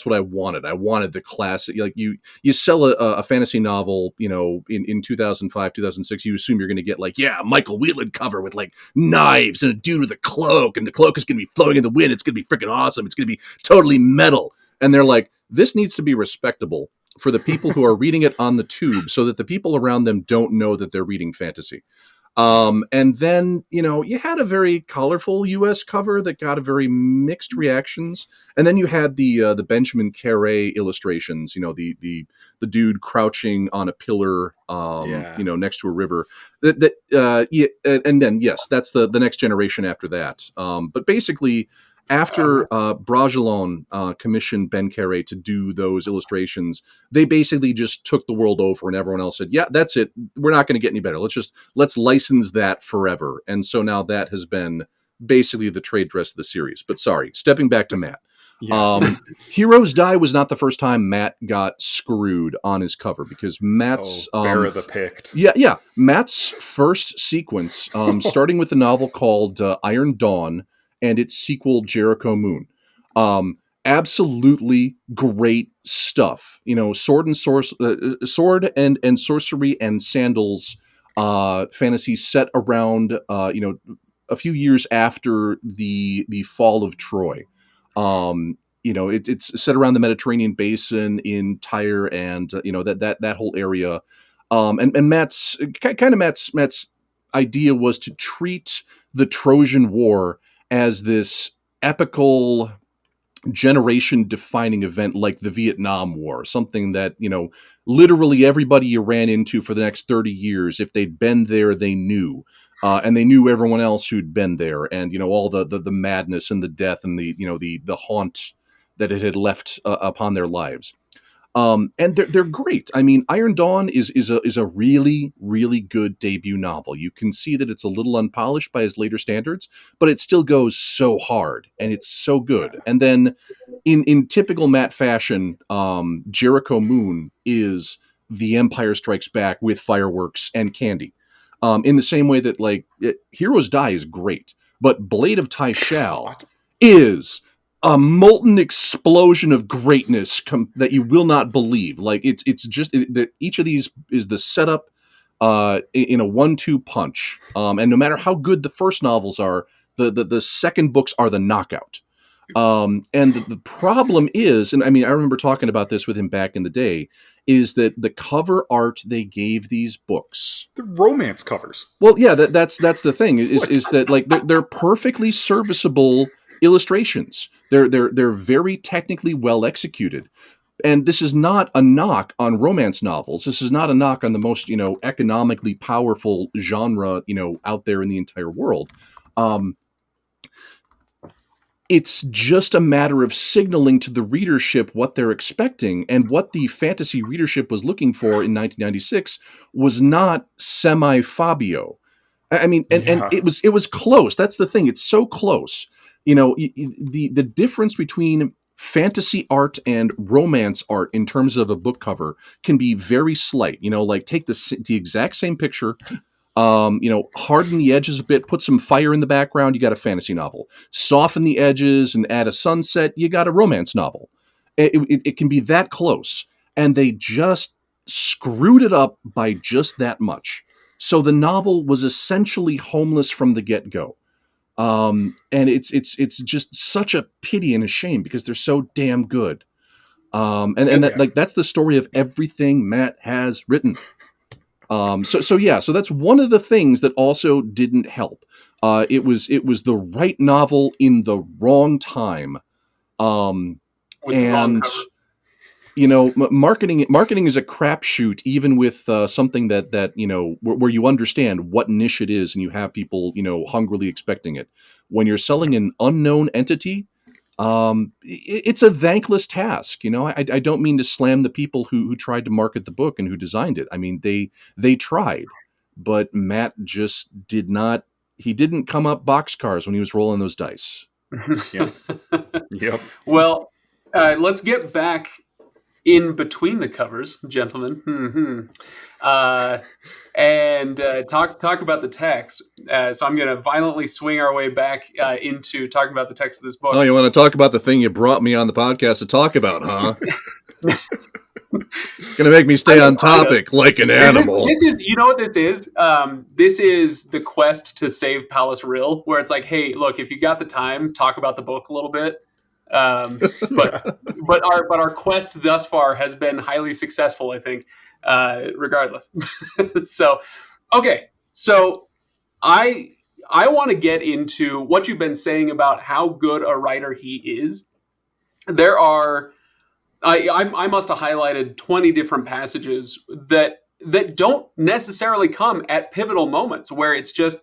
what I wanted. I wanted the classic. Like, you sell a fantasy novel, in 2005, 2006, you assume you're going to get Michael Whelan cover with knives and a dude with a cloak, and the cloak is going to be flowing in the wind. It's going to be freaking awesome. It's going to be totally metal. And they're like, this needs to be respectable for the people who are reading it on the tube, so that the people around them don't know that they're reading fantasy. And then, you had a very colorful U.S. cover that got a very mixed reactions. And then you had the Benjamin Carré illustrations, the dude crouching on a pillar, next to a river. And then, yes, that's the next generation after that. But basically, after Bragelonne commissioned Ben Carré to do those illustrations, they basically just took the world over, and everyone else said, yeah, that's it. We're not going to get any better. Let's license that forever. And so now that has been basically the trade dress of the series. But sorry, stepping back to Matt. Yeah. Heroes Die was not the first time Matt got screwed on his cover, because Matt's Bear of the Pict. Yeah. Matt's first sequence, starting with a novel called Iron Dawn, and its sequel, Jericho Moon. Absolutely great stuff. Sword and sorcery and sandals fantasy set around a few years after the fall of Troy. It's set around the Mediterranean basin in Tyre, and that whole area. And Matt's idea was to treat the Trojan War as this epical, generation-defining event like the Vietnam War, something that, literally everybody you ran into for the next 30 years, if they'd been there, they knew. And they knew everyone else who'd been there, and, all the madness and the death and the haunt that it had left upon their lives. And they're great. I mean, Iron Dawn is a really, really good debut novel. You can see that it's a little unpolished by his later standards, but it still goes so hard, and it's so good. And then, in typical Matt fashion, Jericho Moon is The Empire Strikes Back with fireworks and candy. In the same way that Heroes Die is great, but Blade of Tyshal is a molten explosion of greatness that you will not believe. It's just that each of these is the setup in a 1-2 punch. And no matter how good the first novels are, the second books are the knockout. And the problem is, and I mean, I remember talking about this with him back in the day, is that the cover art they gave these books, the romance covers. Well, yeah, that's the thing is that they're perfectly serviceable illustrations. They're very technically well executed. And this is not a knock on romance novels. This is not a knock on the most, economically powerful genre, out there in the entire world. It's just a matter of signaling to the readership what they're expecting, and what the fantasy readership was looking for in 1996 was not semi-Fabio. I mean, and it was close. That's the thing. It's so close. The difference between fantasy art and romance art in terms of a book cover can be very slight. Take the exact same picture, harden the edges a bit, put some fire in the background, you got a fantasy novel. Soften the edges and add a sunset, you got a romance novel. It can be that close. And they just screwed it up by just that much. So the novel was essentially homeless from the get-go. And it's just such a pity and a shame, because they're so damn good. That's the story of everything Matt has written. So that's one of the things that also didn't help. It was the right novel in the wrong time. With the wrong cover. marketing is a crapshoot, even with something that where you understand what niche it is and you have people hungrily expecting it. When you're selling an unknown entity, it's a thankless task. I don't mean to slam the people who tried to market the book and who designed it. I mean, they tried, but Matt just did not. He didn't come up boxcars when he was rolling those dice. Yep. Yep. Well, let's get back in between the covers, gentlemen, and talk about the text. So I'm going to violently swing our way back into talking about the text of this book. Oh, you want to talk about the thing you brought me on the podcast to talk about, huh? Gonna make me stay on topic like an animal. This is, you know what this is? This is the quest to save Palace Rill, where it's like, hey, look, if you got the time, talk about the book a little bit. But our quest thus far has been highly successful, I think, regardless. So I want to get into what you've been saying about how good a writer he is. There are, I must have highlighted 20 different passages that don't necessarily come at pivotal moments where it's just,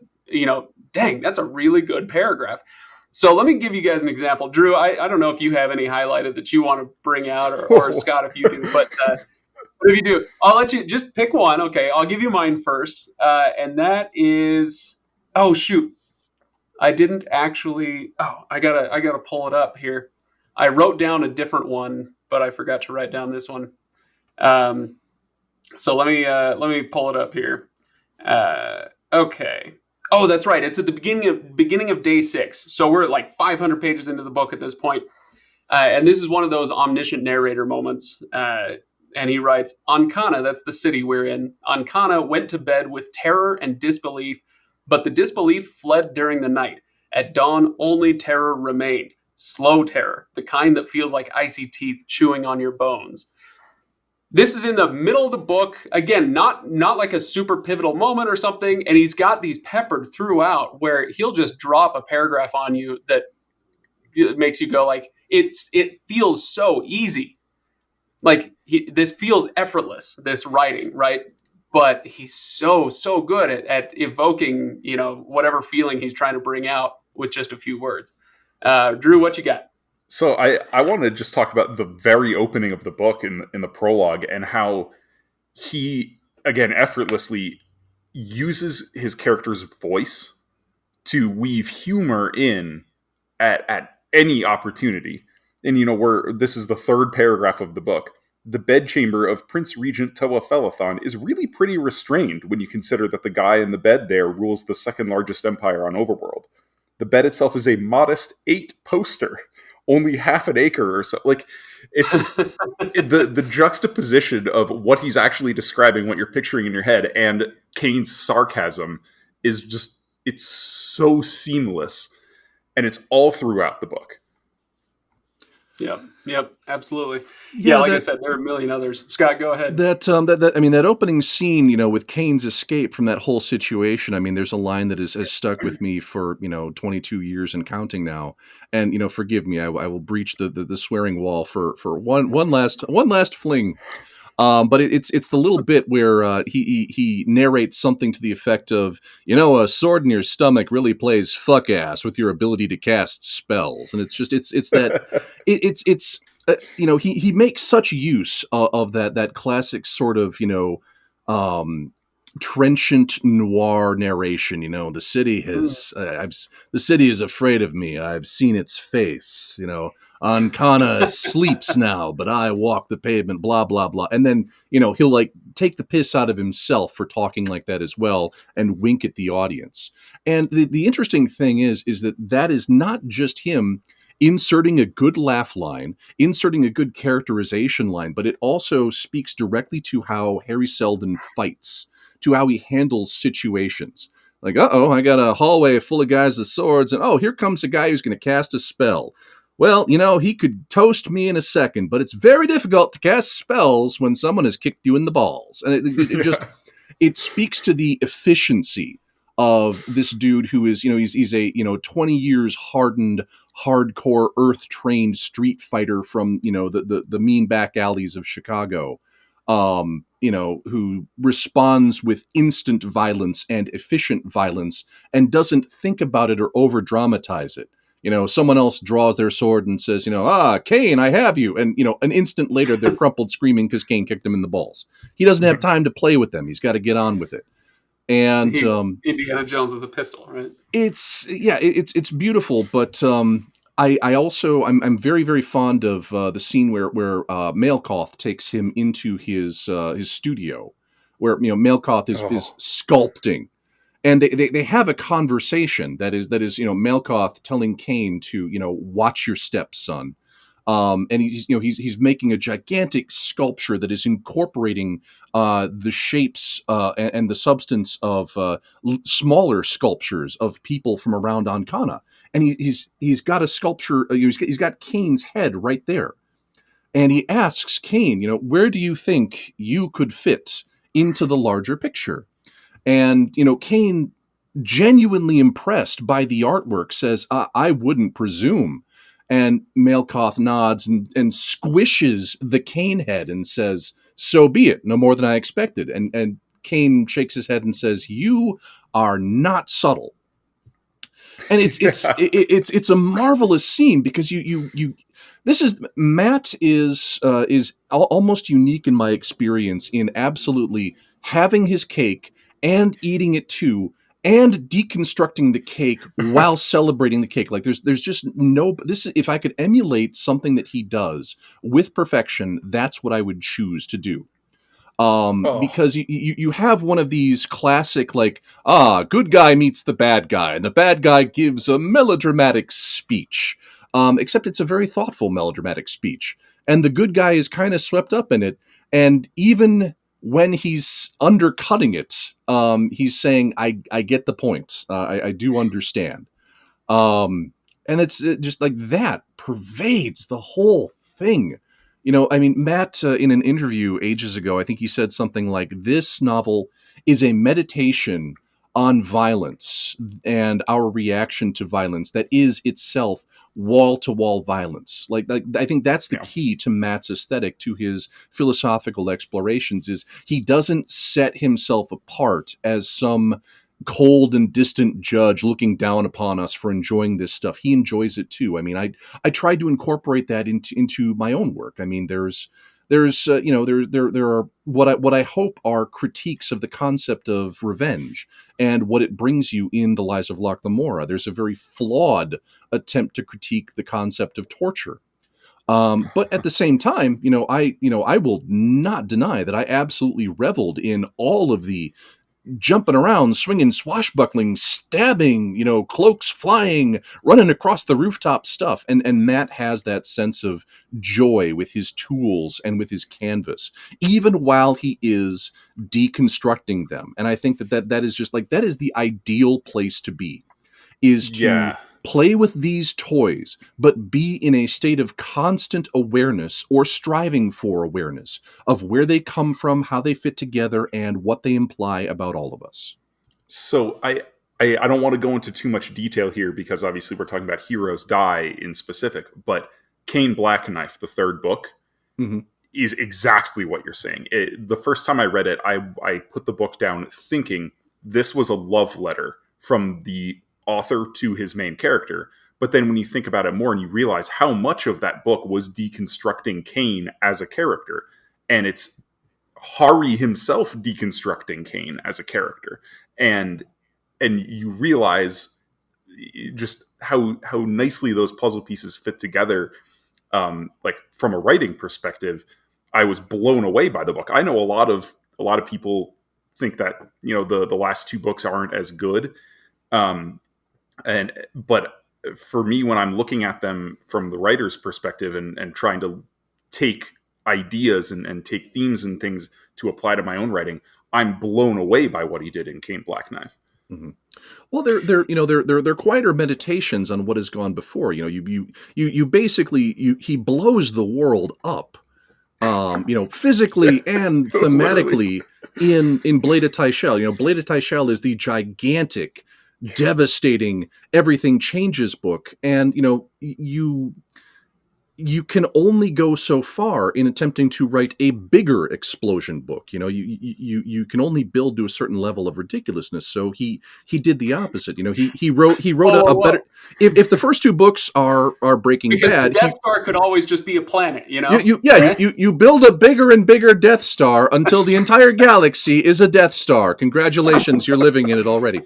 dang, that's a really good paragraph. So let me give you guys an example. Drew, I don't know if you have any highlighted that you want to bring out, or Scott, if you do. But if you do, I'll let you just pick one. Okay, I'll give you mine first. And that is, oh, shoot. I didn't actually, I gotta pull it up here. I wrote down a different one, but I forgot to write down this one. So let me pull it up here. Okay. Oh, that's right. It's at the beginning of day 6. So we're at like 500 pages into the book at this point. And this is one of those omniscient narrator moments. And he writes, Ancana, that's the city we're in. Ancana went to bed with terror and disbelief, but the disbelief fled during the night. At dawn, only terror remained. Slow terror, the kind that feels like icy teeth chewing on your bones. This is in the middle of the book. Again, not like a super pivotal moment or something. And he's got these peppered throughout where he'll just drop a paragraph on you that makes you go like, it feels so easy. Like this feels effortless, this writing, right? But he's so good at evoking, whatever feeling he's trying to bring out with just a few words. Drew, what you got? So I want to just talk about the very opening of the book in the prologue and how he, again, effortlessly uses his character's voice to weave humor in at any opportunity. And, this is the third paragraph of the book. The bedchamber of Prince Regent Tuatha is really pretty restrained when you consider that the guy in the bed there rules the second largest empire on Overworld. The bed itself is a modest 8-poster. Only half an acre or so. Like, it's the juxtaposition of what he's actually describing, what you're picturing in your head, and Kane's sarcasm is just, it's so seamless. And it's all throughout the book. Yep, absolutely. Yeah, like I said, there are a million others. Scott, go ahead. That opening scene, with Kane's escape from that whole situation. I mean, there's a line that has stuck with me for 22 years and counting now. And forgive me, I will breach the swearing wall for one last fling. But it's the little bit where he narrates something to the effect of, a sword in your stomach really plays fuck ass with your ability to cast spells, and he makes such use of that classic sort of trenchant noir narration. The city has the city is afraid of me. I've seen its face. Ancana sleeps now, but I walk the pavement. Blah blah blah. And then he'll like take the piss out of himself for talking like that as well, and wink at the audience. And the interesting thing is that is not just him inserting a good laugh line, inserting a good characterization line, but it also speaks directly to how Harry Seldon fights, to how he handles situations. Like, I got a hallway full of guys with swords, and here comes a guy who's going to cast a spell. Well, he could toast me in a second, but it's very difficult to cast spells when someone has kicked you in the balls. And it speaks to the efficiency of this dude who is, he's a, 20 years hardened, hardcore, earth-trained street fighter from, the mean back alleys of Chicago, who responds with instant violence and efficient violence and doesn't think about it or over-dramatize it. Someone else draws their sword and says, Kane, I have you. And, an instant later, they're crumpled screaming because Kane kicked him in the balls. He doesn't have time to play with them. He's got to get on with it. And He's Indiana Jones with a pistol, right? It's beautiful, but I'm very, very fond of the scene where Malkoth takes him into his studio, where Malkoth is sculpting. And they have a conversation that is Malkoth telling Kane to watch your steps, son, and he's making a gigantic sculpture that is incorporating the shapes and the substance of smaller sculptures of people from around Ancana, and he's got a sculpture. He's got Kane's head right there, and he asks Kane, where do you think you could fit into the larger picture? And, Kane, genuinely impressed by the artwork, says, I wouldn't presume. And Malkoth nods and squishes the Kane head and says, so be it, no more than I expected. And Kane shakes his head and says, you are not subtle. And it's a marvelous scene because Matt is almost unique in my experience in absolutely having his cake and eating it too, and deconstructing the cake while celebrating the cake. Like there's just if I could emulate something that he does with perfection, that's what I would choose to do. Because you have one of these classic, good guy meets the bad guy, and the bad guy gives a melodramatic speech. Except it's a very thoughtful melodramatic speech. And the good guy is kind of swept up in it. And even when he's undercutting it, he's saying, I get the point. I do understand. And it's just like that pervades the whole thing. Matt, in an interview ages ago, I think he said something like, this novel is a meditation on violence and our reaction to violence that is itself wall-to-wall violence. Like I think that's the key to Matt's aesthetic, to his philosophical explorations, is he doesn't set himself apart as some cold and distant judge looking down upon us for enjoying this stuff. He enjoys it too. I tried to incorporate that into my own work. There are what I hope are critiques of the concept of revenge and what it brings you in The Lies of Locke Lamora. There's a very flawed attempt to critique the concept of torture. But at the same time, I will not deny that I absolutely reveled in all of the jumping around, swinging, swashbuckling, stabbing, cloaks flying, running across the rooftop stuff. And Matt has that sense of joy with his tools and with his canvas, even while he is deconstructing them. And I think that is just that is the ideal place to be, is to play with these toys, but be in a state of constant awareness or striving for awareness of where they come from, how they fit together, and what they imply about all of us. So I don't want to go into too much detail here because obviously we're talking about Heroes Die in specific, but Kane Blackknife, the third book, is exactly what you're saying. The first time I read it, I put the book down thinking this was a love letter from the author to his main character. But then when you think about it more and you realize how much of that book was deconstructing Kane as a character, and it's Hari himself deconstructing Kane as a character, and you realize just how nicely those puzzle pieces fit together. From a writing perspective, I was blown away by the book. I know a lot of people think that the last two books aren't as good. But for me, when I'm looking at them from the writer's perspective and trying to take ideas and take themes and things to apply to my own writing, I'm blown away by what he did in Kane Blackknife. Mm-hmm. Well, they're quieter meditations on what has gone before. You basically he blows the world up, physically and thematically. in Blade of Tyshel. Blade of Tyshel is the gigantic, devastating, everything changes book, and you can only go so far in attempting to write a bigger explosion book. You can only build to a certain level of ridiculousness. So he did the opposite. He wrote a better. If the first two books are Breaking because Bad, the Death Star could always just be a planet. You build a bigger and bigger Death Star until the entire galaxy is a Death Star. Congratulations, you're living in it already.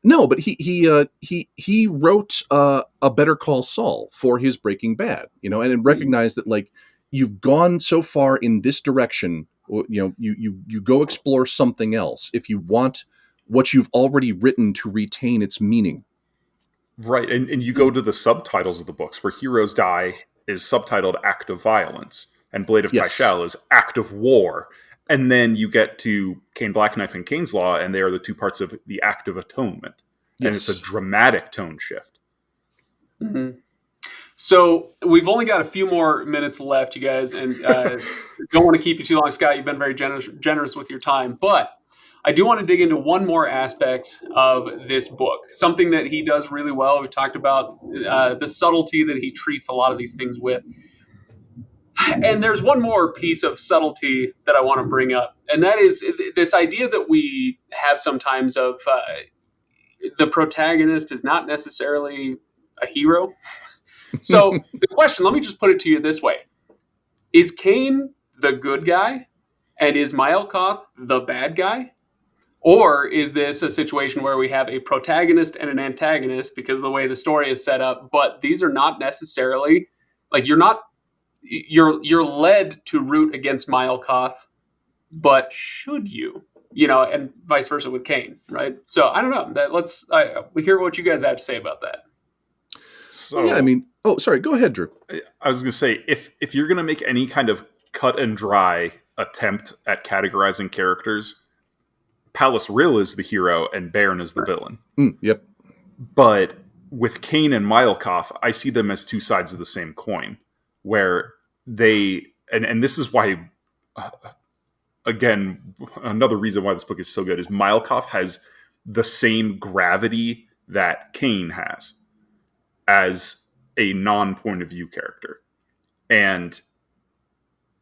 No, but he wrote a Better Call Saul for his Breaking Bad, and recognized that, like, you've gone so far in this direction, you go explore something else if you want what you've already written to retain its meaning. Right, and you go to the subtitles of the books, where Heroes Die is subtitled Act of Violence, and Blade of Tyshel is Act of War. And then you get to Cain Blackknife and Cain's Law, and they are the two parts of the Act of Atonement. And it's a dramatic tone shift. Mm-hmm. So we've only got a few more minutes left, you guys, and don't want to keep you too long, Scott. You've been very generous with your time. But I do want to dig into one more aspect of this book, something that he does really well. We talked about the subtlety that he treats a lot of these things with. And there's one more piece of subtlety that I want to bring up, and that is this idea that we have sometimes of the protagonist is not necessarily a hero. So the question, let me just put it to you this way. Is Cain the good guy, and is Mylkoth the bad guy? Or is this a situation where we have a protagonist and an antagonist because of the way the story is set up, but these are not necessarily, like, you're led to root against Mylkoth, but should you? And vice versa with Cain, right? So I don't know. We hear what you guys have to say about that. So yeah, sorry, go ahead, Drew. I was going to say, if you're going to make any kind of cut and dry attempt at categorizing characters, Palace Rill is the hero and Baron is the villain. Yep. But with Cain and Mylkoth, I see them as two sides of the same coin, where they, and this is why, again, another reason why this book is so good is Mylkoth has the same gravity that Cain has as a non-point of view character. And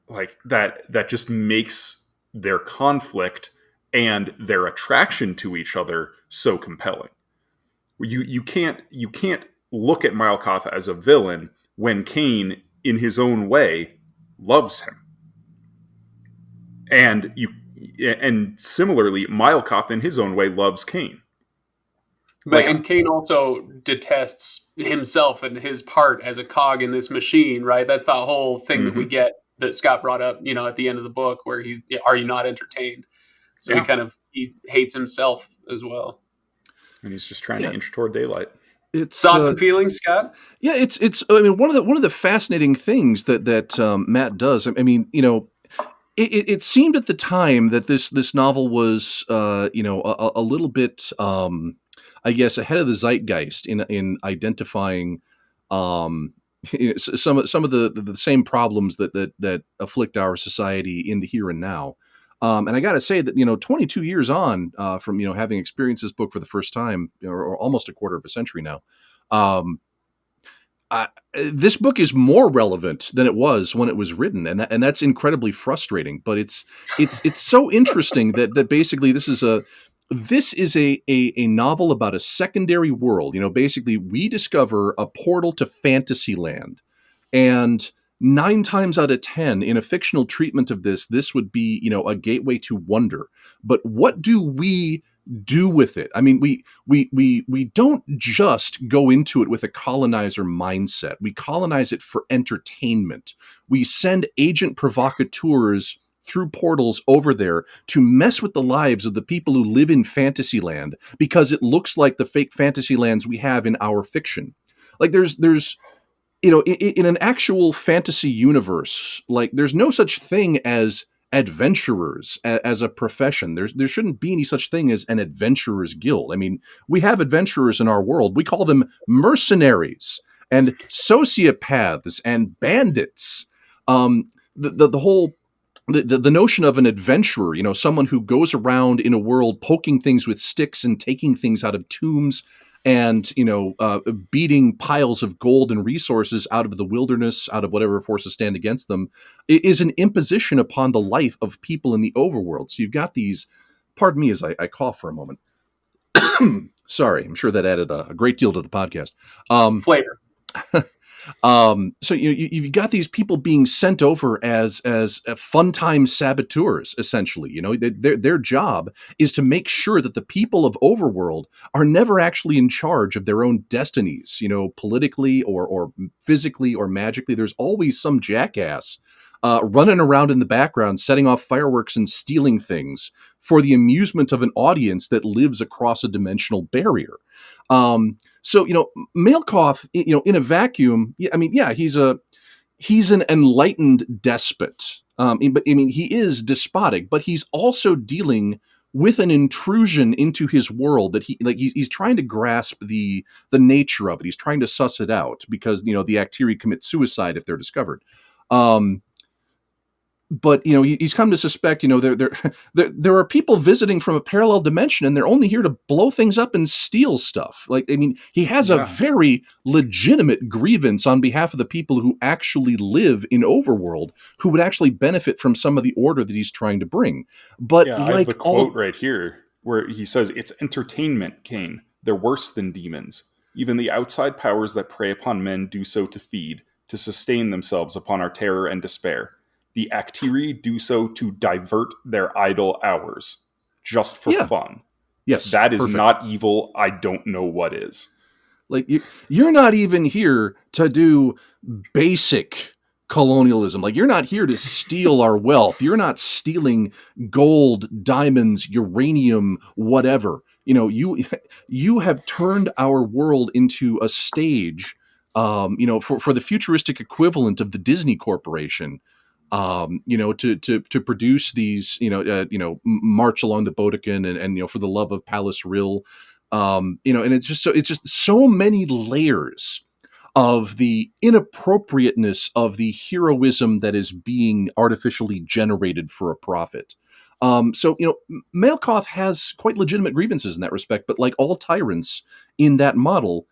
like that just makes their conflict and their attraction to each other so compelling. You can't look at Mylkoth as a villain when Cain, in his own way, loves him. And similarly, Mylkoth, in his own way, loves Cain. And Cain also detests himself and his part as a cog in this machine, right? That's the whole thing that we get that Scott brought up, at the end of the book, where are you not entertained? So he hates himself as well. And he's just trying to inch toward daylight. It's thoughts and feelings, Scott? Yeah, it's. I mean, one of the fascinating things that Matt does. I mean, it seemed at the time that this novel was, a little bit, I guess, ahead of the zeitgeist in identifying, some of the same problems that afflict our society in the here and now. And I got to say that, 22 years on from, having experienced this book for the first time, or almost a quarter of a century now, this book is more relevant than it was when it was written. And that's incredibly frustrating, but it's so interesting that basically this is a novel about a secondary world. Basically we discover a portal to Fantasyland, and 9 times out of 10 in a fictional treatment of this would be, a gateway to wonder. But what do we do with it? I mean, we don't just go into it with a colonizer mindset. We colonize it for entertainment. We send agent provocateurs through portals over there to mess with the lives of the people who live in Fantasyland, because it looks like the fake Fantasylands we have in our fiction. Like there's in an actual fantasy universe, like there's no such thing as adventurers as a profession. There shouldn't be any such thing as an adventurers guild. I mean, we have adventurers in our world. We call them mercenaries and sociopaths and bandits. The whole the notion of an adventurer, someone who goes around in a world poking things with sticks and taking things out of tombs and, beating piles of gold and resources out of the wilderness, out of whatever forces stand against them, is an imposition upon the life of people in the overworld. So you've got these, pardon me as I cough for a moment. Sorry, I'm sure that added a great deal to the podcast. Flavor. So you've got these people being sent over as fun time saboteurs, essentially. Their job is to make sure that the people of Overworld are never actually in charge of their own destinies, politically or physically or magically. There's always some jackass running around in the background, setting off fireworks and stealing things for the amusement of an audience that lives across a dimensional barrier. So, Malkoth, in a vacuum, he's an enlightened despot. He is despotic, but he's also dealing with an intrusion into his world that he's trying to grasp the nature of it. He's trying to suss it out because, the Actiri commit suicide if they're discovered. But he's come to suspect there are people visiting from a parallel dimension, and they're only here to blow things up and steal stuff. He has a very legitimate grievance on behalf of the people who actually live in Overworld, who would actually benefit from some of the order that he's trying to bring. But I have the quote right here where he says, "It's entertainment, Kane. They're worse than demons. Even the outside powers that prey upon men do so to feed, to sustain themselves upon our terror and despair. The Actiri do so to divert their idle hours, just for fun. Yes, if that is not evil, I don't know what is." You're not even here to do basic colonialism. You're not here to steal our wealth. You're not stealing gold, diamonds, uranium, whatever. You have turned our world into a stage, for the futuristic equivalent of the Disney Corporation. To produce these, March Along the Bodekin and For the Love of Palace Rill, and it's just so many layers of the inappropriateness of the heroism that is being artificially generated for a profit. Malkoth has quite legitimate grievances in that respect, but like all tyrants in that model,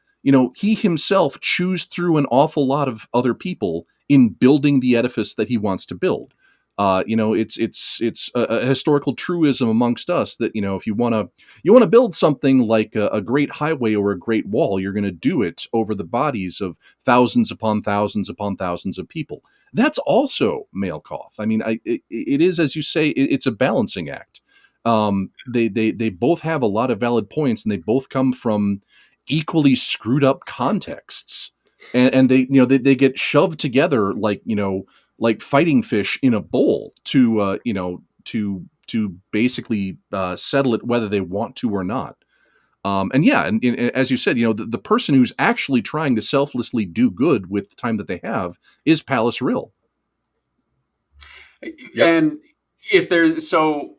he himself chews through an awful lot of other people in building the edifice that he wants to build. It's a historical truism amongst us that, if you want to build something like a great highway or a great wall, you're going to do it over the bodies of thousands upon thousands upon thousands of people. That's also Malkoth. It is, as you say, it's a balancing act. They both have a lot of valid points, and they both come from equally screwed up contexts. And they get shoved together like fighting fish in a bowl to basically settle it whether they want to or not. And as you said, the person who's actually trying to selflessly do good with the time that they have is Palace Rill. And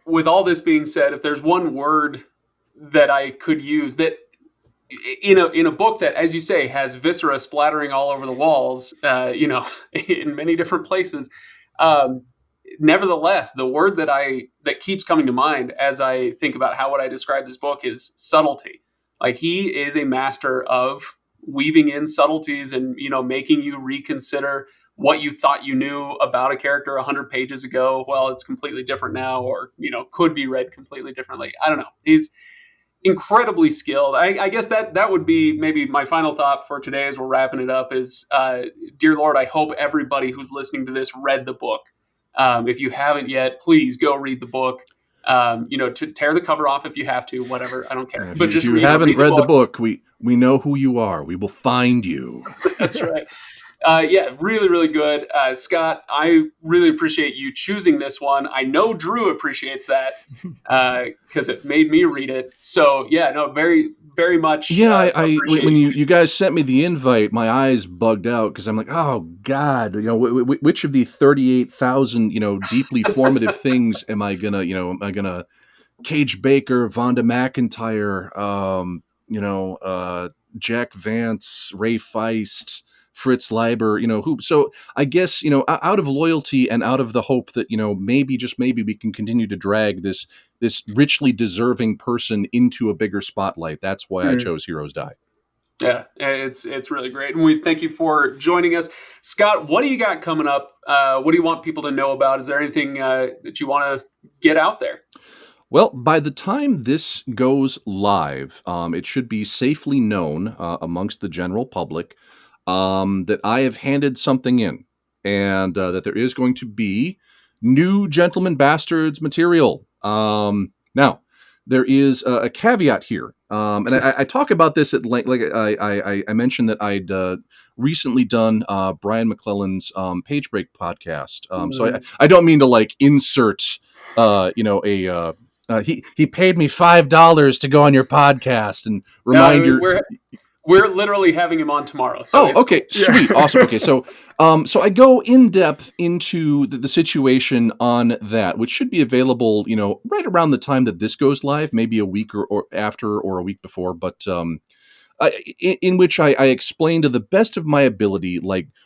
with all this being said, if there's one word that I could use that in a book that, as you say, has viscera splattering all over the walls, in many different places. Nevertheless, the word that keeps coming to mind as I think about how would I describe this book is subtlety. He is a master of weaving in subtleties and, making you reconsider what you thought you knew about a character 100 pages ago. Well, it's completely different now, or, could be read completely differently. I don't know. He's incredibly skilled. I guess that would be maybe my final thought for today as we're wrapping it up is, dear Lord, I hope everybody who's listening to this read the book. If you haven't yet, please go read the book. To tear the cover off if you have to, whatever. I don't care. But if you haven't read the book, we know who you are. We will find you. That's right. Really, really good. Scott, I really appreciate you choosing this one. I know Drew appreciates that because it made me read it. So, very, very much. Yeah, when you guys sent me the invite, my eyes bugged out because I'm like, oh, God, which of the 38,000, deeply formative things am I going to Cage Baker, Vonda McIntyre, Jack Vance, Ray Feist, Fritz Leiber, who, so I guess, out of loyalty and out of the hope that, maybe, just maybe we can continue to drag this richly deserving person into a bigger spotlight. That's why I chose Heroes Die. Yeah, it's really great. And we thank you for joining us. Scott, what do you got coming up? What do you want people to know about? Is there anything that you want to get out there? Well, by the time this goes live, it should be safely known amongst the general public that I have handed something in, and that there is going to be new Gentleman Bastards material. Now, there is a caveat here, and I talk about this at length. Like I mentioned that I'd recently done Brian McClellan's Page Break podcast, so I don't mean to insert he paid me $5 to go on your podcast and remind We're literally having him on tomorrow. So okay, cool. Sweet, awesome. Okay, so I go in depth into the situation on that, which should be available, right around the time that this goes live, maybe a week or after or a week before, but in which I explain to the best of my ability,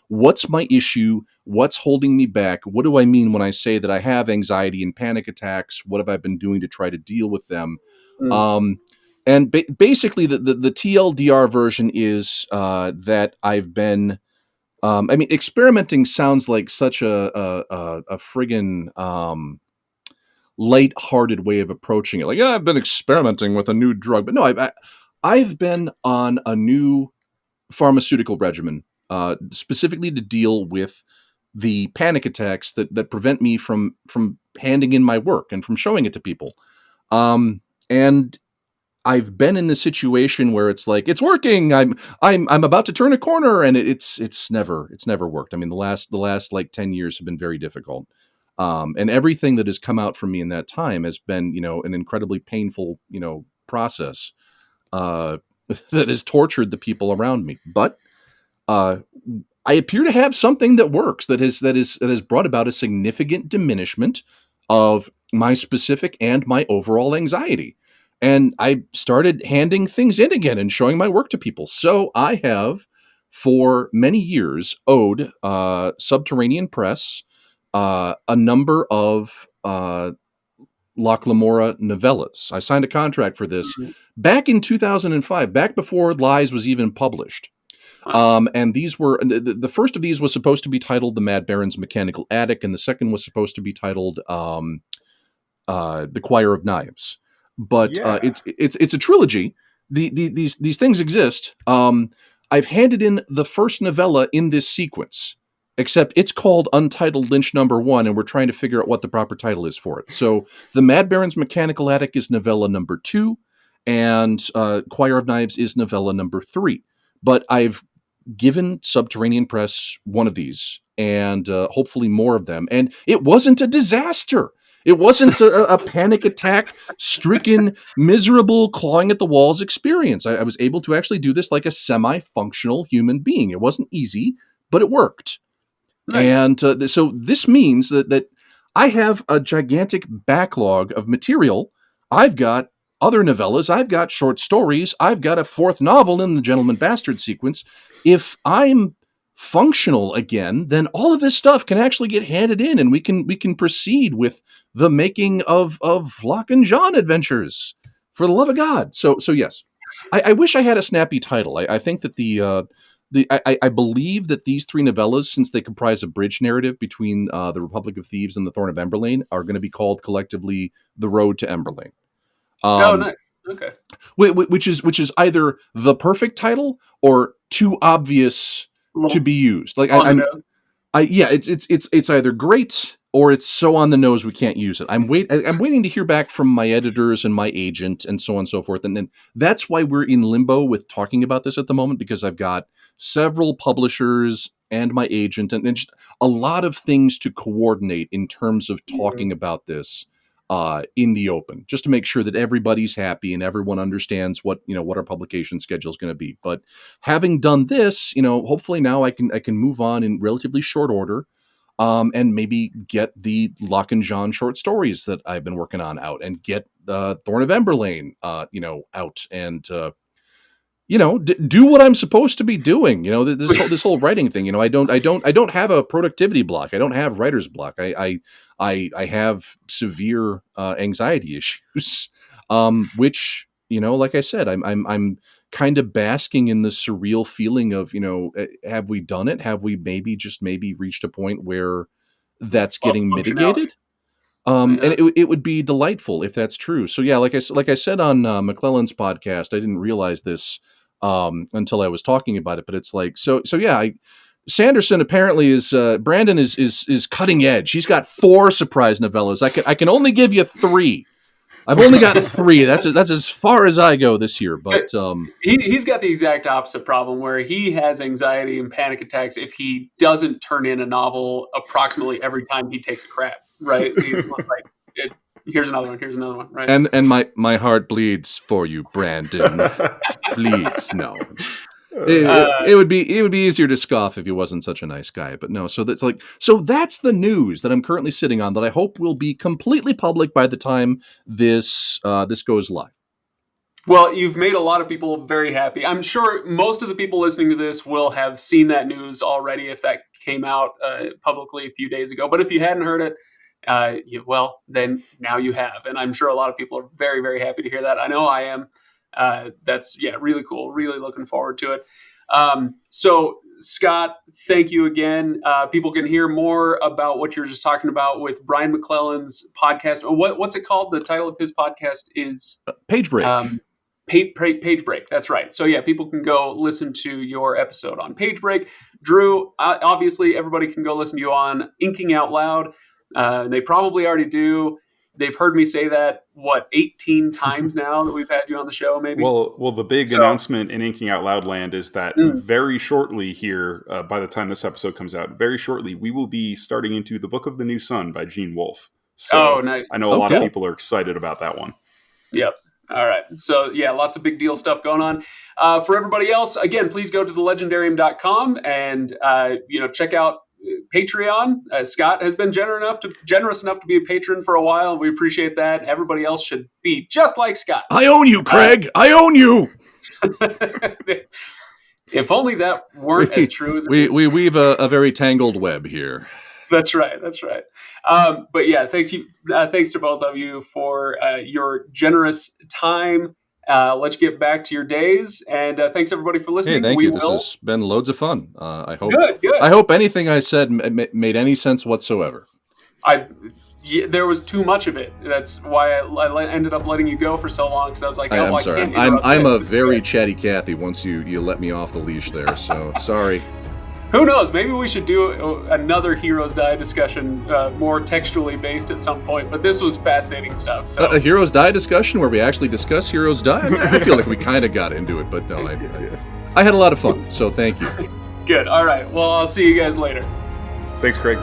what's my issue, what's holding me back, what do I mean when I say that I have anxiety and panic attacks, what have I been doing to try to deal with them. And basically, the TLDR version is that I've been, experimenting sounds like such a friggin' light-hearted way of approaching it. Like, I've been experimenting with a new drug, but no, I've been on a new pharmaceutical regimen, specifically to deal with the panic attacks that prevent me from handing in my work and from showing it to people. And I've been in the situation where it's like, it's working. I'm about to turn a corner, and it's never worked. I mean, the last 10 years have been very difficult. And everything that has come out from me in that time has been, an incredibly painful, process, that has tortured the people around me. But, I appear to have something that works, that has brought about a significant diminishment of my specific and my overall anxiety. And I started handing things in again and showing my work to people. So I have, for many years, owed Subterranean Press a number of Locke Lamora novellas. I signed a contract for this back in 2005, back before Lies was even published. And these were, the first of these was supposed to be titled The Mad Baron's Mechanical Attic, and the second was supposed to be titled The Choir of Knives. But it's a trilogy. These things exist. I've handed in the first novella in this sequence, except it's called Untitled Lynch number 1, and we're trying to figure out what the proper title is for it. So The Mad Baron's Mechanical Attic is novella number 2, and Choir of Knives is novella number 3. But I've given Subterranean Press one of these, and hopefully more of them. And it wasn't a disaster. It wasn't a panic attack, stricken, miserable, clawing at the walls experience. I was able to actually do this like a semi-functional human being. It wasn't easy, but it worked. Nice. And so this means that I have a gigantic backlog of material. I've got other novellas. I've got short stories. I've got a 4th novel in the Gentleman Bastard sequence. If I'm functional again, then all of this stuff can actually get handed in, and we can proceed with the making of Locke and John adventures, for the love of God. So yes, I wish I had a snappy title. I think that I believe that these 3 novellas, since they comprise a bridge narrative between the Republic of Thieves and the Thorn of Emberlane, are going to be called collectively The Road to Emberlane. Nice. Okay. Which is either the perfect title or too obvious to be used. Like it's either great or it's so on the nose we can't use it. I'm waiting to hear back from my editors and my agent and so on and so forth. And then that's why we're in limbo with talking about this at the moment, because I've got several publishers and my agent and just a lot of things to coordinate in terms of talking about this in the open, just to make sure that everybody's happy and everyone understands what our publication schedule is going to be. But having done this, hopefully now I can move on in relatively short order, and maybe get the Locke and John short stories that I've been working on out, and get Thorn of Emberlane, out, and do what I'm supposed to be doing. This whole writing thing. I don't have a productivity block. I don't have writer's block. I have severe anxiety issues, which like I said, I'm kind of basking in the surreal feeling of have we done it? Have we maybe reached a point where that's getting mitigated? And it would be delightful if that's true. So yeah, like I said on McClellan's podcast, I didn't realize this until I was talking about it, but it's like so yeah. Sanderson apparently is Brandon is cutting edge. He's got 4 surprise novellas. I can only give you 3. I've only got 3. That's as far as I go this year. But he's got the exact opposite problem, where he has anxiety and panic attacks if he doesn't turn in a novel approximately every time he takes a crap. Right? He's like, here's another one. Right? And my heart bleeds for you, Brandon. Bleeds. No. It would be easier to scoff if he wasn't such a nice guy, but no. So that's the news that I'm currently sitting on that I hope will be completely public by the time this goes live. Well, you've made a lot of people very happy. I'm sure most of the people listening to this will have seen that news already if that came out publicly a few days ago. But if you hadn't heard it, then now you have. And I'm sure a lot of people are very, very happy to hear that. I know I am. That's really cool. Really looking forward to it. So Scott, thank you again. People can hear more about what you're just talking about with Brian McClellan's podcast. What's it called? The title of his podcast is Page Break. Page Break. That's right. So yeah, people can go listen to your episode on Page Break. Drew, obviously everybody can go listen to you on Inking Out Loud. They probably already do. They've heard me say that 18 times now that we've had you on the show, maybe. Well, the big announcement in Inking Out Loud land is that very shortly here, by the time this episode comes out, very shortly we will be starting into The Book of the New Sun by Gene Wolfe. So nice. I know a lot of people are excited about that one. Yep. All right. So yeah, lots of big deal stuff going on. For everybody else, again, please go to thelegendarium.com and check out Patreon. Scott has been generous enough to be a patron for a while. We appreciate that. Everybody else should be just like Scott. I own you, Craig. I own you. If only that weren't as true as we weave a very tangled web here. That's right. But yeah, thanks to both of you for your generous time. Let's get back to your days, and thanks everybody for listening. Hey, thank you. This has been loads of fun. I hope. Good. I hope anything I said made any sense whatsoever. There was too much of it. That's why I ended up letting you go for so long, because I was like, I'm sorry. I'm a very chatty Cathy once you let me off the leash there. So sorry. Who knows? Maybe we should do another Heroes Die discussion, more textually based at some point. But this was fascinating stuff. So a Heroes Die discussion where we actually discuss Heroes Die? I feel like we kind of got into it, but no, I had a lot of fun. So thank you. Good. All right. Well, I'll see you guys later. Thanks, Craig.